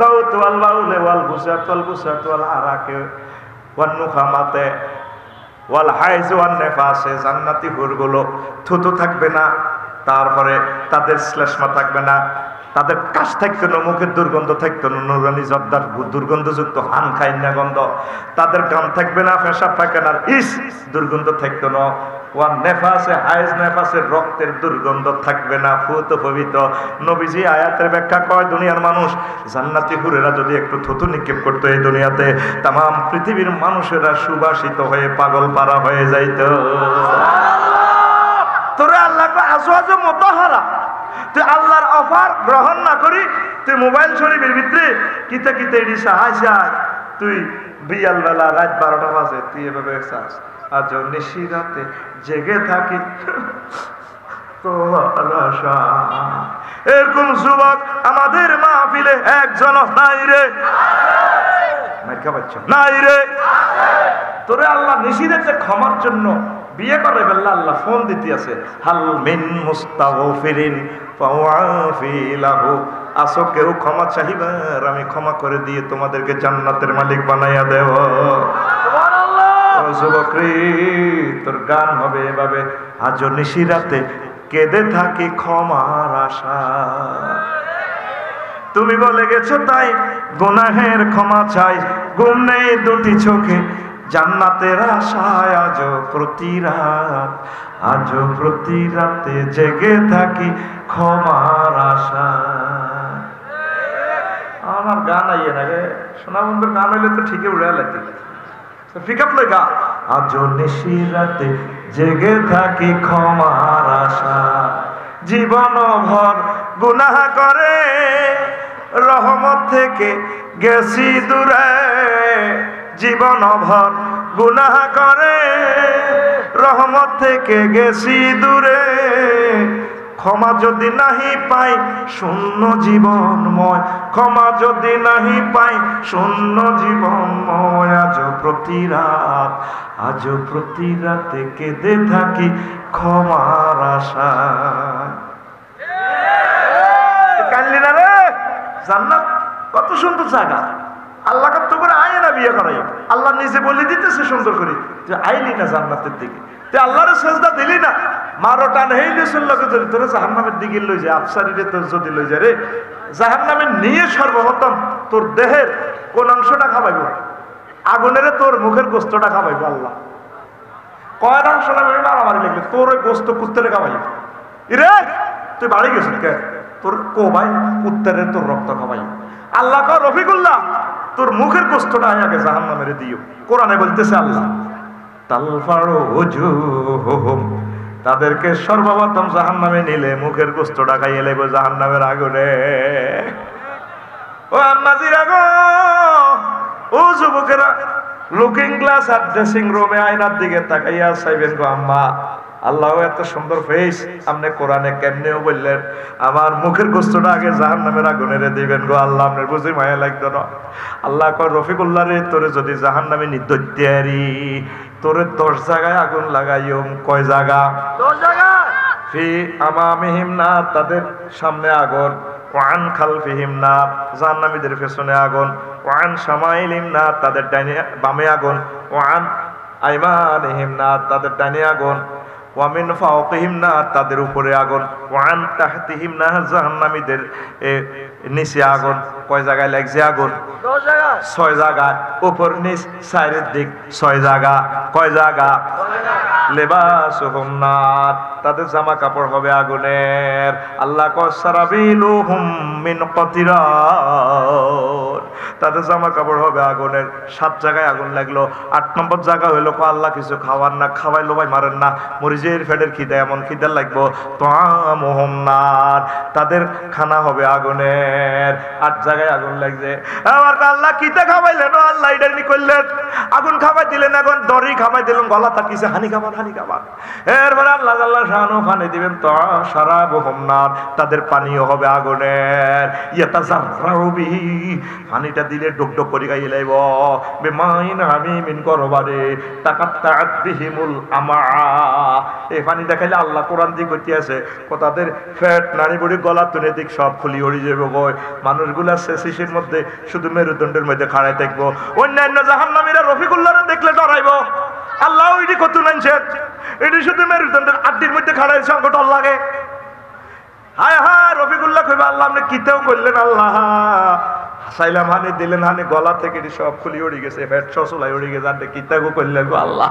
গাউত ওয়াল বাউল ওয়াল বুসাত ওয়াল আরাকে ওয়ান নুখামাতে ওয়াল হাইজ ওয়ান নেফাসে জান্নাতি হুরগুলো থুতু থাকবে না তারপরে তাদের শ্লেষ্মা থাকবে না তাদের কাশ থাকতো না, মুখের দুর্গন্ধ থাকতো না, নুরানি জর্দার দুর্গন্ধযুক্ত হান খাইন্না গন্ধ, তাদের কান থাকবে না পেশাব পায়খানার দুর্গন্ধ থাকতো না, ওয়ান নেফাসে হায়েজ নেফাসের রক্তের দুর্গন্ধ থাকবে না, ফুত পবিত্র। নবীজি আয়াতের ব্যাখ্যা কয়, দুনিয়ার মানুষ জান্নাতি হুরেরা যদি একটু থুতু নিক্ষেপ করতো এই দুনিয়াতে, তাম পৃথিবীর মানুষেরা সুবাসিত হয়ে পাগল পারা হয়ে যাইত। তোরে আল্লাহ আজওয়াজু মুতাহহারা, তুই আল্লাহর অফার গ্রহণ না করি তুই মোবাইল শরীফের ভিতরে কিতে কিতে এডি সাহায্য, তুই বিয়াল বেলা রাত 12টা বাজে তুই এভাবে চাস, আজ নিশি রাতে জেগে থাকি তোমার আশা। এরকম যুবক আমাদের মাহফিলে একজন নাই রে, নাই রে। তোরে আল্লাহ নিশিরাতে ক্ষমার জন্য বিয়ে করে বললা, আল্লাহ ফোন দিতে আছে, হাল মিন মুস্তাগফিরিন ফাওয়াফি লাহু, আসো কেউ ক্ষমা চাহিবার, আমি ক্ষমা করে দিয়ে তোমাদেরকে জান্নাতের মালিক বানাইয়া দেব। সুবহানাল্লাহ। যুবক রে, তোর গান হবে এভাবে, আজ নিশিরাতে কেঁদে থাকি ক্ষমার আশা। তুমি বলে গেছো তাই গুনাহের ক্ষমা চাই, ঘুম নেই দুটি চোখে জান্নাতের আশায়, আজও প্রতি রাত, আজও প্রতি রাতে জেগে থাকি ক্ষমার আশা। আমার গান আইয়ে না রে, সোনা বন্ধুর গান হইলে তো ঠিকই উড়ে লাগতে পিক আপ লই গা। আজও নিশি রাতে জেগে থাকি ক্ষমার আশা, জীবন ভর গুনাহ করে রহমত থেকে গেছি দূরে, জীবন ভর গুনাহ করে রহমত থেকে গেছি দূরে, ক্ষমা যদি নাহি পাই শূন্য জীবনময়, ক্ষমা যদি নাহি পাই শূন্য জীবনময়, আজও প্রতি রাত, আজও প্রতি রাতে কেঁদে থাকি ক্ষমার আশা। কানলি না রে, জান্নাত কত সুন্দর জায়গা, আল্লাহ তো করে আয় না বিয়ে করাই, আল্লাহ নিজে বলে দিতেছে সুন্দর করে, তুই আইলি না জান্নাতের দিকে, তুই আল্লাহর সেজদা দিলি না, মারো টান হেইলে চললোকে যদি তোরা জাহান্নামের দিকে লই যায়, আফসারিরে তোর যদি লই যায় রে, জাহান্নামে নিয়ে সর্বপ্রথম তোর দেহের কোন অংশটা খাবাইব, আগুনের তোর মুখের গোস্তটা খাবাইব আল্লাহ। কয়ের অংশ না মারামারি লাগবে, তোর ওই গোস্ত কুত্তেরে খাবাইব। ইরে তুই বাড়ি গেছিস কে, তোর কোবাই কুত্তেরে তোর রক্ত খাবাইব। আল্লাহ কয় রফিকুল্লাহ তোর মুখের গোস্তটা আগে জাহান্নামে দিও। কোরআনে বলতেছে আল্লাহ, তালফারু উজুহুহুম, তাদেরকে সর্বপ্রথম জাহান্নামে নিলে মুখের গোস্তটা খাইয়ে লেব জাহান্নামের আগুনে। ও আম্মাজিরা গো, ও যুবকেরা, লুকিং গ্লাস আর ড্রেসিং রুমে আয়নার দিকে তাকাইয়া চাইবেন গো আম্মা, আল্লাহ এত সুন্দর ফেস, আপনি কোরআনে কেমনেও বললেন আমার মুখের গোস্তটা আগে জাহান্নামের আগুনে দিবেন গো আল্লাহ, আপনার বুঝি মায়া লাগতো না। আল্লাহ কয় রফিকুল্লাহ রে, তোরে যদি জাহান্নামে নির্দত্যারি, তোরে 10 জায়গায় আগুন লাগাইও। কয় জায়গা? 10 জায়গা। ফি আমামিহিম নার, তাদের সামনে আগুন, ওয়ান খালফিহিম নার, জাহান্নামীদের পেছনে আগুন, ওয়ান শামাইলিহিম নার, তাদের ডাইনে বামে আগুন, ওয়ান আইমানিহিম নার, তাদের ডাইনে আগুন, ওয়ামিন ফাওকিহিম নার, তাদের উপরে আগুন, ওয়ান তাহতিহিম নার, জাহান্নামীদের নিচে আগুন। কয় জায়গায় লাগছে আগুন? 10 জায়গা। 6 জায়গায়, উপর নিচ চারের দিক 6 জায়গা। কয় জায়গা? লেবাসুহুম নার, তাদের জামা কাপড় হবে আগুনের। আল্লাহ কয় সারাবিলুহুম মিন কতিরান, তাদের জামা কাপড় হবে আগুনের। 7 জায়গায় আগুন লাগলো। 8 নম্বর জায়গা হইলো আল্লাহ কিছু খাওয়ার না, খাওয়াইলো ভাই মারেন না, মরিচের ফেডের খিদে এমন খিদে লাগবো, তাআমুহুম নার, তাদের খানা হবে আগুনের। 8 জায়গায় আগুন লাগছে। আবার আল্লাহ কিতে খাওয়াইলেন? আল্লাহ এটা নি করলেন, আগুন খাওয়াই দিলেন, এখন দড়ি খাওয়াই দিলেন, গলা তাকিয়েছে হানি খাবার, হানি খাবার। এরপরে আল্লাহ আল্লাহ শানু পানি দিবেন, তো সারাবুহুম নার, তাদের পানিও হবে আগুনের। ইয়াতাজাররাউ বিহি, পানিটা দিলে ডুকডুক করে গাইয়ে লাইব, বেমাইন হামিমিন গরবারে তাকাত্তাআত বিহিমুল আমা। এই পানিটা খাইলে আল্লাহ কোরআন দিয়ে কইতে আছে, তাদের ফ্যাট নারী বুড়ি গলা তুলে দিক সব খুলি উড়ি যাবে গো। মানুষগুলা শেষের মধ্যে শুধু মেরুদণ্ডের মধ্যে খাড়াই থাকবো। অন্যান্য জাহান্নামীরা রফিকুল্লাহরে দেখলে ডরাইব। আল্লাহ ওইটি কত নাইছে, এটি শুধু মেরুদণ্ডের আড্ডির মধ্যে খাড়াই সংকট লাগে। হায় হায় রফিকুল্লাহ কইবা আল্লাহ আপনি কিতেও করলেন আল্লাহ হাসাইলাম হানি দিলেন হানি গলা থেকে সব খুলি উড়ে গেছে পেট সসুলাই উড়ে গেছে আপনি কিতাবও করলেন গো আল্লাহ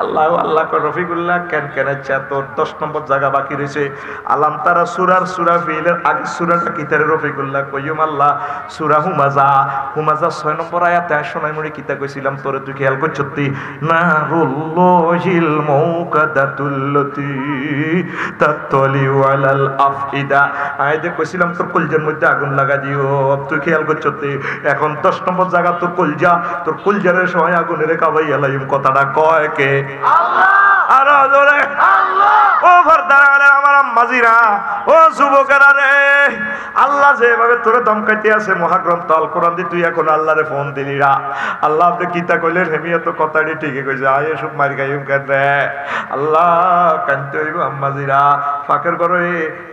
আল্লাহ আল্লাহ রফিকুল্লাহ কেন কেন তোর 10 নম্বর জায়গা বাকি রয়েছে আলাম তারা সূরা ফিলের আগে সূরাটা কিতারে রফিকুল্লাহ কইম আল্লাহ সূরা হুমাজা 6 নম্বর আয়াতে শোনাই মরি কিতা কইছিলাম তোরে তুই খেয়াল করছতি নারুল্লাহিল মাউকাদাতুল্লাতী তাতলিউ আলাল আফইদা আয়াতে কইছিলাম তোর কলজার মধ্যে আগুন লাগা দিও তুই খেয়াল করছতি এখন 10 নম্বর জায়গা তোর কলজারের সময় আগুনের কাবাই আলাইম কথাটা কয় কে আল্লাহ আর জোরে আল্লাহ ও ফরদারা আমার আম্মাজিরা ও যুবকেরা রে আল্লাহ যেভাবে তোরে দমকাইতে আছে মহাগ্রন্থ আল কোরআন দি তুই এখন আল্লাহরে ফোন দিলি রা আল্লাহ আপনি কিতা কইলেন হেমিয়া তো কথাটি ঠিকই কইছে আয় এসব মারি গাইম কেন রে আল্লাহ কানতে হইব আম্মাজিরা ফাঁকের করে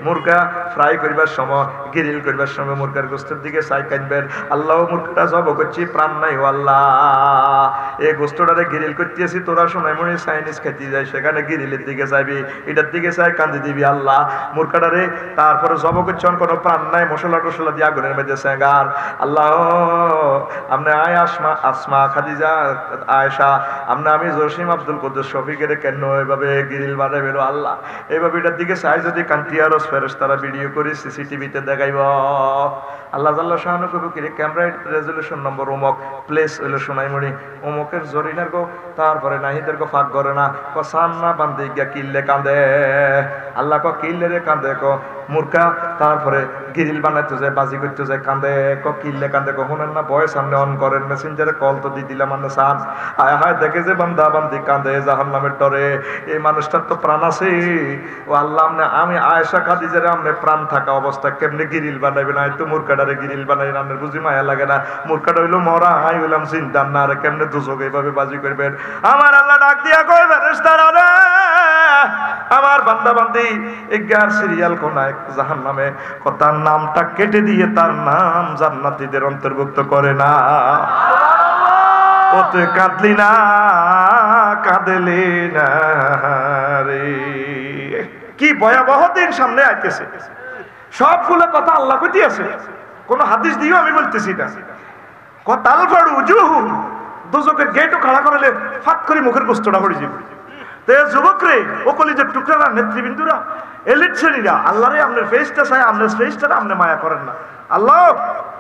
মুরগা ফ্রাই করিবার সময় গ্রিল করিবার সময় মুরগার গোস্তের দিকে চাই কানবেন আল্লাহ মুরগাটা জব করছি প্রাণ নাই ও আল্লাহ এই গোস্তটারে গ্রিল করতেছি তোরা শোনাই মনে চাইনিজ খাইতে যায় সেখানে গ্রিলের দিকে যাবি এটার দিকে চাই কান্দি দিবি আল্লাহ মুরগাটারে তারপরে জব করছেন কোনো প্রাণ নাই মশলা টসলা দিয়ে আগুনের মধ্যে সেগার আল্লাহ আপনি আসমা খাদিজা আয়েশা আমি জসিম আব্দুল কুদ্দুস শফিকের কেন এভাবে গ্রিল বানাবেন আল্লাহ এইভাবে এটার দিকে চাই যদি কান্তিয়ারস ফেরেশতারা ভিডিও করে সিসিটিভিতে দেখাইব আল্লাহ জাল্লা শাহানু কবি কিরে ক্যামেরা রেজলিউশন নম্বর অমুক প্লেস হইলো সোনাইমণি অমুকের জরিনার গো তারপরে নাহিদের গো ফাঁক করে না ক সান্না বান্ধে গিয়া কিল্লে কাঁদে আল্লাহ ক কিল্লে রে কাঁদে ক মূর্খা তারপরে গ্রিল বানাইতে যায় বাজি করতে যায় কাঁদে ক কিল্লে কাঁদে কখনের না বয়স সামনে অন করেন মেসেঞ্জারে কল তো দিয়ে দিলাম আমরা সান আয় হায় দেখে যে বান্দা বান্দি কাঁদে জাহান্নামের ডরে এই মানুষটার তো প্রাণ আছে ও আল্লাহ আমি আয়েশা খাদিজারে আমনে প্রাণ থাকা অবস্থা কেমনে গ্রিল বানাইবে না তো মূর্খাটারে গ্রিল বানাই রান্নার বুঝি মায়া লাগে না মূর্খাটা হইলো মরা আই হইলাম চিন্তা না আর কেমনে দুচোখ এইভাবে বাজি করবেন আমার আল্লাহ ডাক দিয়া কই ফেরেশতারা রে আমার বান্দা বান্দি এগার সিরিয়াল কোনায় জাহান্নামে তার নামটা কেটে দিয়ে তার নাম জান্নাতীদের অন্তর্ভুক্ত করে না ও তুই কাঁদলি না কাঁদলি না রে কি ভয়াবহ দিন সামনে আইতেছে সবগুলো কথা আল্লাহ কইতে আছে কোন হাদিস দিও আমি বলতেছি না কথাল ফাড়ু উজুহু দুজকের গেটও খাড়া করলে ফাট করে মুখের গোস্তটা পড়ে যাবে তে যুবক রে ও কলিজের টুকরারা নেতৃবৃন্দুরা এলিট শ্রেণীরা আল্লাহরে আপনার ফেসটা চাই আপনার ফেসটারে আপনি মায়া করেন না আল্লাহ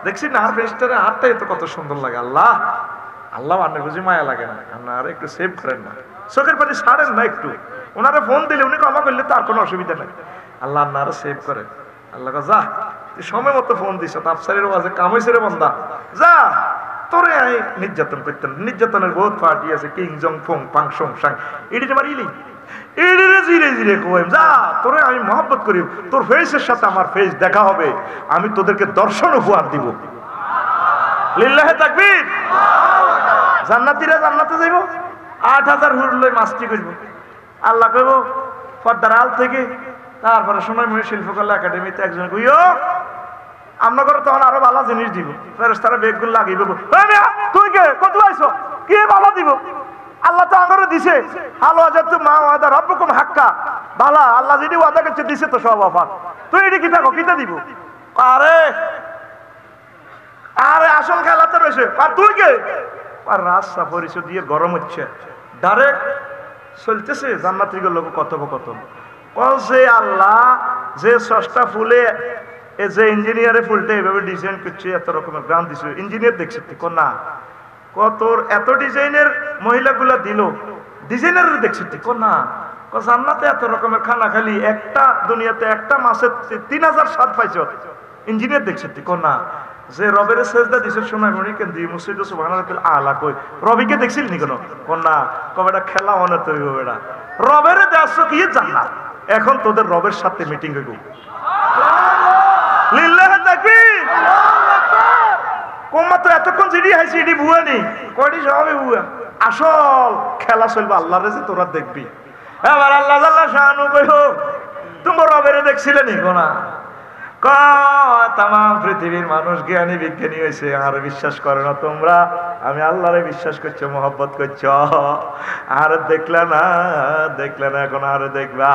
দেখছি না আর ফেসটারে হাতটাই তো কত সুন্দর লাগে আল্লাহ আল্লাহ আপনার বুঝি মায়া লাগে না আপনারা একটু সেভ করেন না চোখের পানি ছাড়েন না একটু ওনারা ফোন দিলে উনি ক্ষমা করলে তার কোনো অসুবিধা নেই আল্লাহ আপনারা সেভ করেন আল্লাহ যা তুই সময় মতো ফোন দিছ তাপসারের ওয়াজে কাম হইছে রে বান্দা যা তোরে আই নির্যাতন করতেন নির্যাতনের বহুত পার্টি আছে কিং জং ফং পাং সং সাং এডিটে মারিলি এডিটে জিরে জিরে কইম যা তোরে আমি মহব্বত করি তোর ফেসের সাথে আমার ফেস দেখা হবে আমি তোদেরকে দর্শন উপহার দিব লিল্লাহে তাকবীর জান্নাতীরা জান্নাতে যাইব 8000 হুর লই মাস্তি করব আল্লাহ কইব পর্দার আল থেকে তারপরে সোনাইমণি শিল্পকলা একাডেমিতে একজন কইও আমরা করে তখন আরো ভালো জিনিস দিব ফেরেশতারা বেগগুলো লাগিয়ে দেবো তুই কে কত আইছো কি ভালো দিব আল্লাহ তো আমারও দিছে আলো আজাতু মা ওয়াদা রাব্বুকুম হাক্কা ভালো আল্লাহ যদি ওয়াদা করছে দিছে তো সব অফার তুই এটি কি থাকো কিতা দিব আরে আরে আসল খেলা তো রয়েছে আর তুই কে আর রাস্তা পরিচয় দিয়ে গরম হচ্ছে ডাইরেক্ট চলতেছে জান্নাতীর লোক কথোপকথন বলছে আল্লাহ যে সস্তা ফুলে যে ইঞ্জিনিয়ারে ফুলটা এইভাবে ডিজাইন করছে এত রকমের গ্রাম দিছে ইঞ্জিনিয়ার দেখছে না কত এত ডিজাইনের মহিলাগুলা দিল ডিজাইনার দেখছে না জান্নাতে এত রকমের খানা খালি একটা দুনিয়াতে একটা মাসে 3000 স্বাদ পাইছ ইঞ্জিনিয়ার দেখছে না যে রবের সেজদা দিছে সোনাইমণি কেন দি মুসজিদে সুবহানাল্লাহ আলা কই রবিকে দেখছিল নি কোন না কবেটা খেলা মনে তৈরি হবে না রবের দেশ কি জান্নাত এখন তোদের রবের সাথে মিটিং হইব লিল্লাহে তাকবীর কোমা তো এতক্ষণ জিডি হাইছি এডি বুয়া নি কয়টি সবে বুয়া আসল খেলা চলবে আল্লাহর যে তোরা দেখবি এবার আল্লাহ জাল্লা শানু কইও তোমরা রবের দেখছিলে নি কোনা তাম পৃথিবীর মানুষ জ্ঞানী বিজ্ঞানী হয়েছে আর বিশ্বাস করে না তোমরা আমি আল্লাহরে বিশ্বাস করছো মহব্বত করছো আর দেখলে না এখন আর দেখবা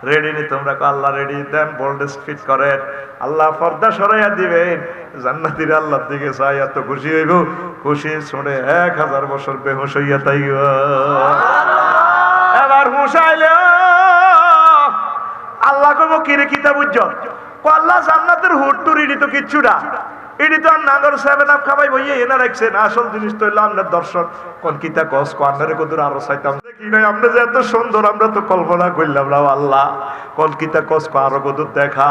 রেডি নি তোমরা? আল্লাহ রেডি দেন, ভোল্টেজ ফিট করেন। আল্লাহ পর্দা সরাইয়া দিবেন, জান্নাতীরা আল্লাহর দিকে চাই এত খুশি হইব, খুশি শুনে 1000 বছর বেহুশ হইয়া তাই। এবার হুশ আইলে আল্লাহ কব কিরে কিতা বুঝছ? আল্লাহ জান্নাতের হুট্টুর ইডি তো কিচ্ছু না, ইডি তো আর নাগর 7 আপ খাবাই বইয়ে এনে রাখছেন। আসল জিনিস তো হইলো আপনার দর্শন। কোন কিতা কস কোয়ান্নারে কদুর আরো চাইতাম কি নাই, আমরা যে এত সুন্দর আমরা তো কল্পনা করলাম না। আল্লাহ কোন কিতা কস আরো কদুর দেখা।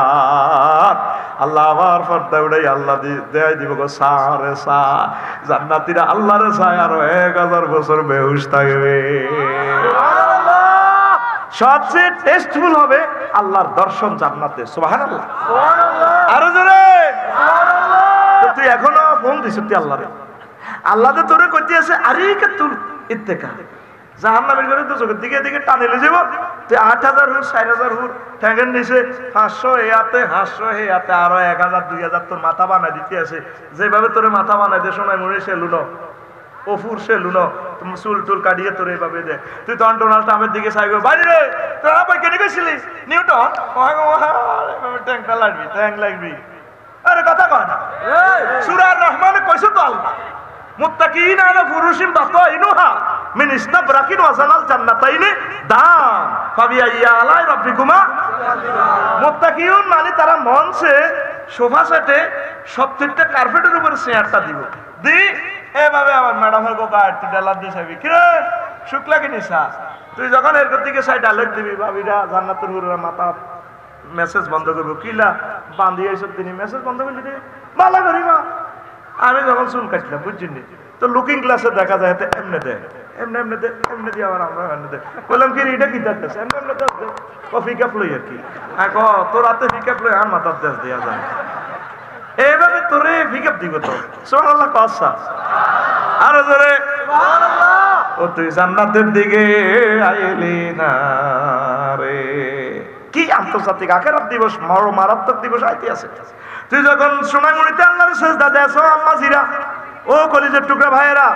আল্লাহ আবার পর্দা উড়াই আল্লাহ দেয় দিব গো সারে সা, জান্নাতীরা আল্লাহরে চায় আরো 1000 বছর বেহুশ থাকবে। সবচেয়ে টেস্টফুল হবে আল্লাহর দর্শন জান্নাতে। সুবহানাল্লাহ, আরো জোরে। তুই এখনো ফোন দিছ তুই আল্লাহরে, আল্লাহ তো তোরে কইতে আছে আরিকা তুল ইত্তেকা জাহান্নামের ঘরে তো চোখের দিকে দিকে টানেলে যাব। তুই 8000 হুর 4000 হুর ঠ্যাঙ্গের নিচে 500 হেয়াতে 500 হেয়াতে আরো 1000 2000 তোর মাথা বানাই দিতে আছে। যেভাবে তোরে মাথা বানাই দে শোনায় মনে সে লুনো অফুর সে লুনো তুমি চুল টুল কাটিয়ে তোর এইভাবে দে। তুই তখন ডোনাল্ড ট্রাম্পের দিকে চাইবে বাইরে রে তোর আবার কেটে গেছিলি নিউটন ট্যাঙ্কটা লাগবি ট্যাঙ্ক লাগবি। আরে কথা কয় না, সূরা রহমানে কইছো তো আল্লাহ মুত্তাকিনা আলা ফুরুশিন বাতাইনুহা মিন ইসতাবরাকিন ওয়া জালাল জান্নাতাইনি দান ফাবিআইয়া আলাই রাব্বিকুমা। মুত্তাকিউন মানে তারা মঞ্চে সোফা সেটে 70টা কার্পেটের উপরে চেয়ারটা দিব দি এভাবে আমার ম্যাডামের গো গাড়ি তুই ডালার দিয়ে চাইবি কিরে শুক্লা কিনিসা। তুই যখন এর দিকে সাই ডালেক দিবি ভাবিরা জান্নাতের হুররা মাথা মেসেজ বন্ধ করবো কিলা বান্ধি এইসব তিনি মেসেজ বন্ধ করে দিবি মালা করিবা। আমি যখন চুল কাটলাম বুঝছিনি তো লুকিং গ্লাসে দেখা যায় এমনি দেয় এমনি এমনি দে এমনি দিয়ে আবার আমরা এমনি দেয়। বললাম কি এটা কি দেখতেছে এমনি এমনি দেশ দে ফিকাপ লই আর কি তোর হাতে ফিকাপ লই আর মাথার দেশ দেওয়া যায় এইভাবে তোরে পিকআপ দিব তো। সুবহানাল্লাহ কসা আরো জোরে ও তুই জান্নাতের দিকে আইলি না রে। কি আন্তর্জাতিক আখিরাত দিবস, মারাত্মক দিবস আইতে আছে। তুই যখন সোনামণিতে আল্লাহর সেজদা দেছ আম্মাজিরা ও কলিজের টুকরা ভাইয়েরা,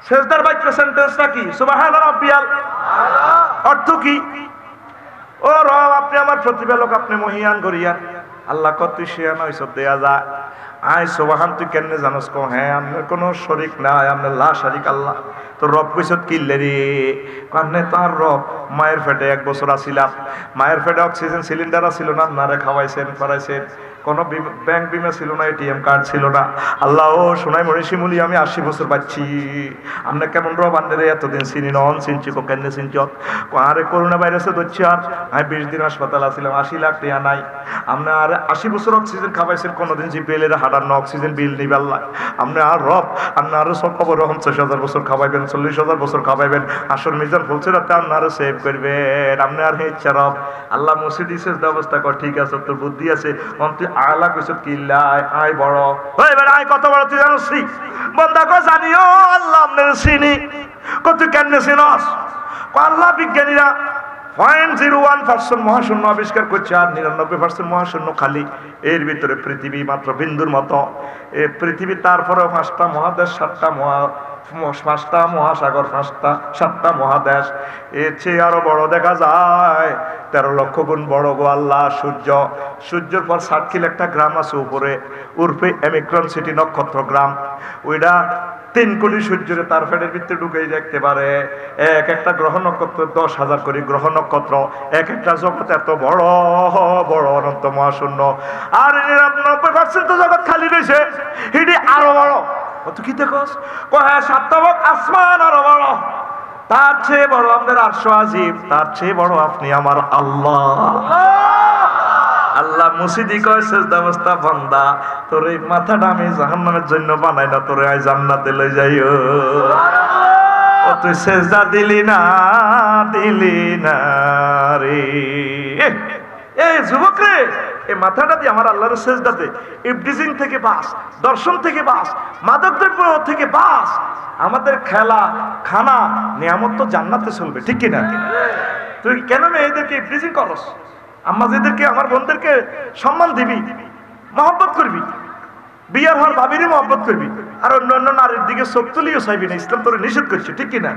সেজদার বাক্য সেন্টেন্সটা কি? সুবহান রাব্বিয়াল আলা। অর্থ কি? ও রব আপনি আমার প্রতিপালক, আপনি মহিয়ান গরিয়ান। আল্লাহ কত শিয়া নয় সব দেয়া যায়। আয় সুবহান তুই কেমনে জানোস? কো হ্যাঁ আপনার কোনো শরীক নাই, আপনার লা শারিক আল্লাহ। তোর রব কইছত কিল্লে রে? কারণে তার রব মায়ের পেটে 1 বছর আসিলাম, মায়ের পেটে অক্সিজেন সিলিন্ডার ছিল না, আপনারে খাওয়াইছেন করাইছেন, কোনো ব্যাংক বিমা ছিল না, এটিএম কার্ড ছিল না। আল্লাহ ও সোনাই মনীষী মুলি আমি 80 বছর পাচ্ছি। আপনি কেমন রব আন্ডারে এতদিন চিনি নন চিনছি কো কেন চিনছ? আরে করোনা ভাইরাসে ধরছি আর আমি 20 দিন হাসপাতাল আসছিলাম, 80 লাখ টাকা নাই। আপনার 80 বছর অক্সিজেন খাওয়াইছেন, কোনোদিন জিপিএলের হাঁটার না অক্সিজেন বিল নিবে আল্লাহ। আপনি আর রব আপনি আরো সব খবর 50,000 বছর খাওয়াইবেন, 40,000 বছর খাওয়াইবেন, আসল মিজান বলছে রাতে আপনারও সেভ করবেন। আপনি আর ইচ্ছা রব আল্লাহ মসজিদ দিছে ব্যবস্থা কর, ঠিক আছে তোর বুদ্ধি আছে। তুই আলা কইছ কিল্লাই আয় বড় এবার আয় কত বড় তুই জানোস? বন্দা কো জানিও আল্লাহ আপনার চিনি। কত কেন চিনস? আল্লাহ বিজ্ঞানীরা 0.01% মহাশূন্য আবিষ্কার করছে, আর 99% মহাশূন্য খালি। এর ভিতরে পৃথিবী মাত্র বিন্দুর মতো। এই পৃথিবী তারপরে 5টা মহাদেশ, 7টা মহাসাগর, 7টা মহাদেশ। এর চেয়ে আরো বড় দেখা যায়, 13 লক্ষ গুণ বড় গো আল্লাহ। সূর্যের পর 60 কিলো একটা গ্রাম আছে উপরে, উর্ফে এমিক্রন সিটি নক্ষত্র গ্রাম। ওইটা 3 কোটি সূর্যের তার ফেটের ভিতরে ঢুকেই দেখতে পারে। এক একটা গ্রহ নক্ষত্র 10,000 কোটি গ্রহ নক্ষত্র, এক একটা জগৎ এত বড় বড় অনন্ত মহাশূন্য। আর 99% জগৎ খালি রয়েছে, এটি আরো বড়। কত কি দেখোস? হ্যাঁ 7 তবক আসমান আরো বড়, তার চেয়ে বড় আমাদের আরশ আজিম, তার চেয়ে বড় আপনি আমার আল্লাহ। আল্লাহ মুসিদি কয় সেজদা অবস্থা বান্দা তোর এই মাথাটা আমি জাহান্নামের জন্য বানাই না, তোরে আই জান্নাতে লই যাইও। ও তুই সেজদা দিলি না রে। এই যুবক রে, এই মাথাটা দিয়ে আমার আল্লাহর সেজদাতে ইবলিজিং থেকে বাস, দর্শন থেকে বাস, মাদক দ্রব্য থেকে বাস। আমাদের খেলা খানা নিয়ামত তো জান্নাতে চলবে, ঠিক কিনা? তুই কেন মেয়েদেরকে ইবলিজিং করস? আম্মাজিদেরকে আমার বোনদেরকে সম্মান দিবি, মহব্বত করবি, বিয়ার হওয়ার ভাবিরই মহব্বত করবি, আর অন্য অন্য নারীর দিকে চোখ তুলিও চাইবি না। ইসলাম তোরে নিষেধ করছে, ঠিক কিনা?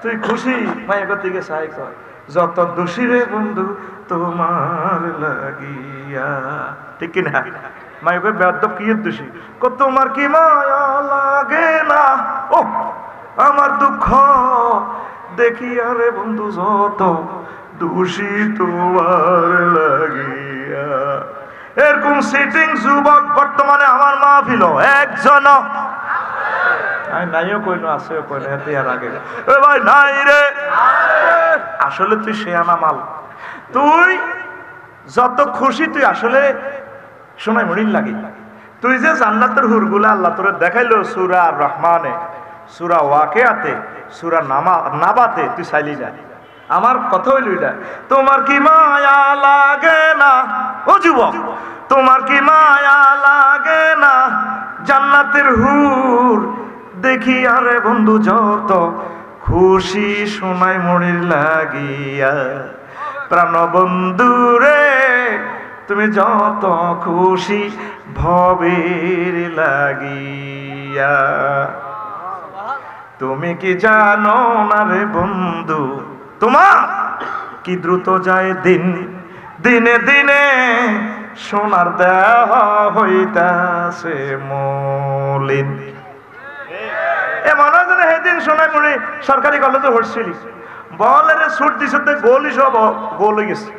তুই খুশি মায়ের দিকে চাই কর যত দোষী রে বন্ধু তোমার লাগিয়া, ঠিক কিনা? মায় কই বেয়াদব কি দোষী? তোমার কি মায়া লাগে না ও আমার দুঃখ দেখিয়া রে বন্ধু যত দোষী তোমার লাগিয়া। এরকম সিটিং যুবক বর্তমানে আমার মাহফিল একজন নাইও কইনো, আছেও কইনো, এতে আর আগে এ ভাই নাই রে। আসলে তুই শেয়ানা মাল, তুই যত খুশি তুই আসলে শোনাই মরিন লাগে। তুই যে জান্নাতের হুরগুলা আল্লাহ তোরে দেখাইলো সূরা রহমানে, সূরা ওয়াকিয়াতে, সূরা নাবাতে, তুই চাইলি না। আমার কথা হইল এটা, তোমার কি মায়া লাগে না ও যুবক, তোমার কি মায়া লাগে না জান্নাতের হুর দেখি আরে বন্ধু যত খুশি সোনাই মরির লাগিয়া। প্রাণ বন্ধু রে তুমি যত খুশি ভবের লাগিয়া। তুমি কি জানো না রে বন্ধু তোমার কি দ্রুত যায় দিন, দিনে দিনে সোনার দেহ হইতাছে মলিন। মনে হয় সেদিন সোনাই মনে সরকারি কলেজে হচ্ছিলি বলের সুট দিছে গোলই সব গোল হয়ে গেছে,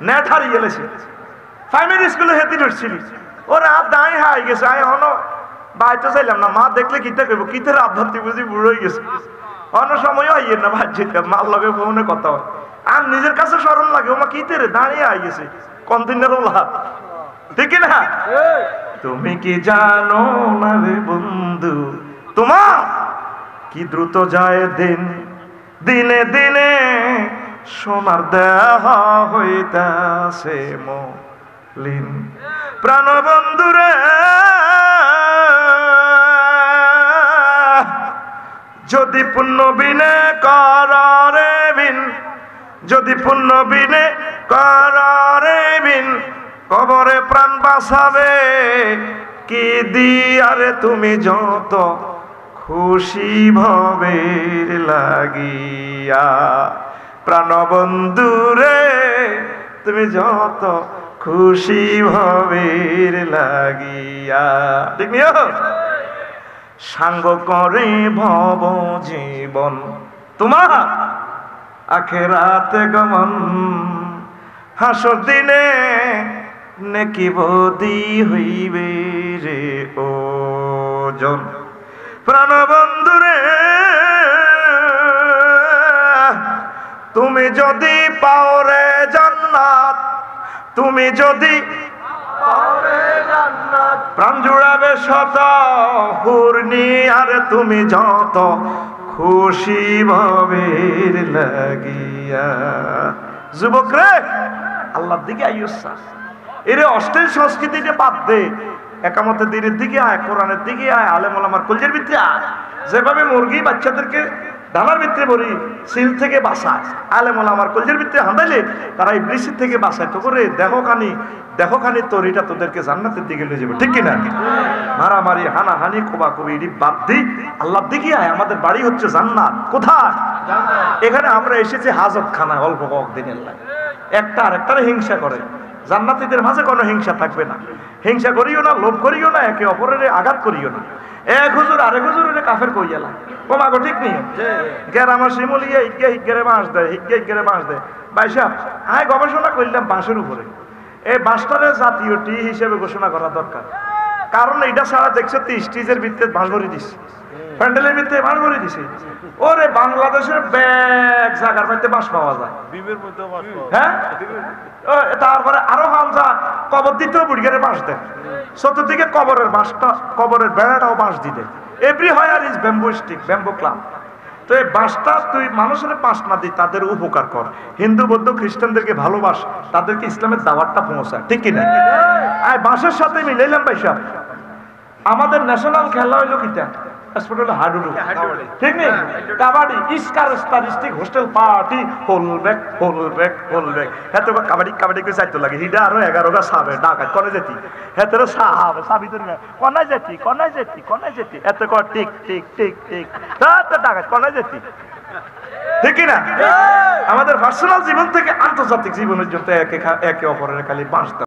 নেট হারিয়ে গেছে। প্রাইমারি স্কুলে সেদিন হচ্ছিলি ওরা দাঁড়িয়ে হাই গেছে। আয় হন বাইতে চাইলাম না, মা দেখলে কিতা কইব, কিতার আবহাওয়া বুঝি বুড়ো হয়ে গেছে। অন্য সময়ও আইয়ের না ভাই যেতে মার লগে ফোনে কথা হয়, আর নিজের কাছে স্মরণ লাগে ও মা কিতারে দাঁড়িয়ে আই গেছে কন্টিনার লাভ, ঠিক না? তুমি কি জানো না রে বন্ধু তোমার কি দ্রুত যায় দিন, দিনে দিনে সোনার দেহ হইতাছে মলিন। প্রাণ বন্ধুরে যদি পুণ্য বিনে কররে বিন, যদি পুণ্য বিনে কররে বিন কবরে প্রাণ বাঁচাবে কি দিয়ারে তুমি যত খুশি ভবের লাগিয়া। প্রাণ বন্ধুরে তুমি যত খুশি ভবের লাগিয়া, ঠিক নিও সাঙ্গ করে ভব জীবন তোমার আখেরাতে গমন। হাসর দিনে নেকি বদি হইবে রে ওজন। প্রাণ বন্ধুরে তুমি যদি পাও রে জান্নাত, তুমি যদি প্রাণ জুড়াবে শত হুরনি আর তুমি যত খুশি ভবের লাগিয়া। যুবক রে আল্লাহর দিকে আইসা, এর অশ্লীল সংস্কৃতিটা বাদ দে, একামতের দিনের দিকে আয়, কোরআনের দিকে আয়, আলেম ওলামার কলজের ভিতরে আয়। যেভাবে মুরগি বাচ্চাদেরকে দানার ভিতরে ভরি সিল থেকে বাঁচায়, আলেম ওলামার কলজের ভিতরে হাঁদাইলে তারা ইবলিসের থেকে বাঁচায়। তো করে দেহখানি তরিটা তোদেরকে জান্নাতের দিকে নিয়ে যাবে, ঠিক কিনা? মারামারি হানাহানি কোবাকুবি এটি বাদ দি আল্লাহর দিকে আয়। আমাদের বাড়ি হচ্ছে জান্নাত। কোথায়? এখানে আমরা এসেছি হাজত খানায় অল্প কয়েকদিনের লাগে, একটা আরেকটারে হিংসা করে। জান্নাতীদের মাঝে কোনো হিংসা থাকবে না, হিংসা করিও না, লোভ করিও না, একে অপরের আঘাত করিও না। এক হুজুর আরেক হুজুরে কাফের কইয়ালা কমাগো, ঠিক নেই? গের আমার শিমুলিয়া হিগ্গে হিগ্গেরে বাঁশ দেয়, হিগ্গে হিগ্গেরে বাঁশ দেয়। ভাই সাহেব আমি গবেষণা করলাম বাঁশের উপরে, এই বাঁশটারে জাতীয় টি হিসেবে ঘোষণা করা দরকার। কারণ এটা ছাড়া দেখছো স্টেজের ভিত্তিতে বাঁশ ভরে দিচ্ছে, প্যান্ডেলের ভিত্তিতে বাঁশ ভরে দিছে। ওরে বাংলাদেশের ব্যাগ জায়গার মধ্যে বাঁশ পাওয়া যায়, হ্যাঁ। তারপরে আরো হামজা কবর দিতেও বুড়িগারে বাঁশ দেয়, চতুর্দিকে কবরের বাঁশটা, কবরের বেড়াটাও বাঁশ দিতে। Every higher is bamboo stick, bamboo club. তো এই বাঁশটা তুই মানুষের বাঁশ না দিই, তাদের উপকার কর। হিন্দু বৌদ্ধ খ্রিস্টানদেরকে ভালোবাস, তাদেরকে ইসলামের দাওয়াতটা পৌঁছায়, ঠিক কিনা? আর বাঁশের সাথে মিলাইলাম ভাই সাহেব, আমাদের ন্যাশনাল খেলা হইলো কিটা? হাডুডু, ঠিক নেই? কাবাডি, ইস্কারিস্টিক হোস্টেল পার্টি, হোলব্যাক হোলব্যাক হোলব্যাক। হ্যাঁ তো কাবাডি কাবাডি করে চাইতে লাগে, হিডা আরো 11টা সাবে ডাকাত কনে যেতি, হ্যাঁ তোর সাহাব সাবি তোর কনায় যেতি কনায় যেতি কনায় যেতি, এত কর টিক টিক টিক টিক, তো ডাকাত কনায় যেতি, ঠিক কিনা? আমাদের আমাদের পার্সোনাল জীবন থেকে আন্তর্জাতিক জীবনের জন্য একে অপরের খালি বাঁশ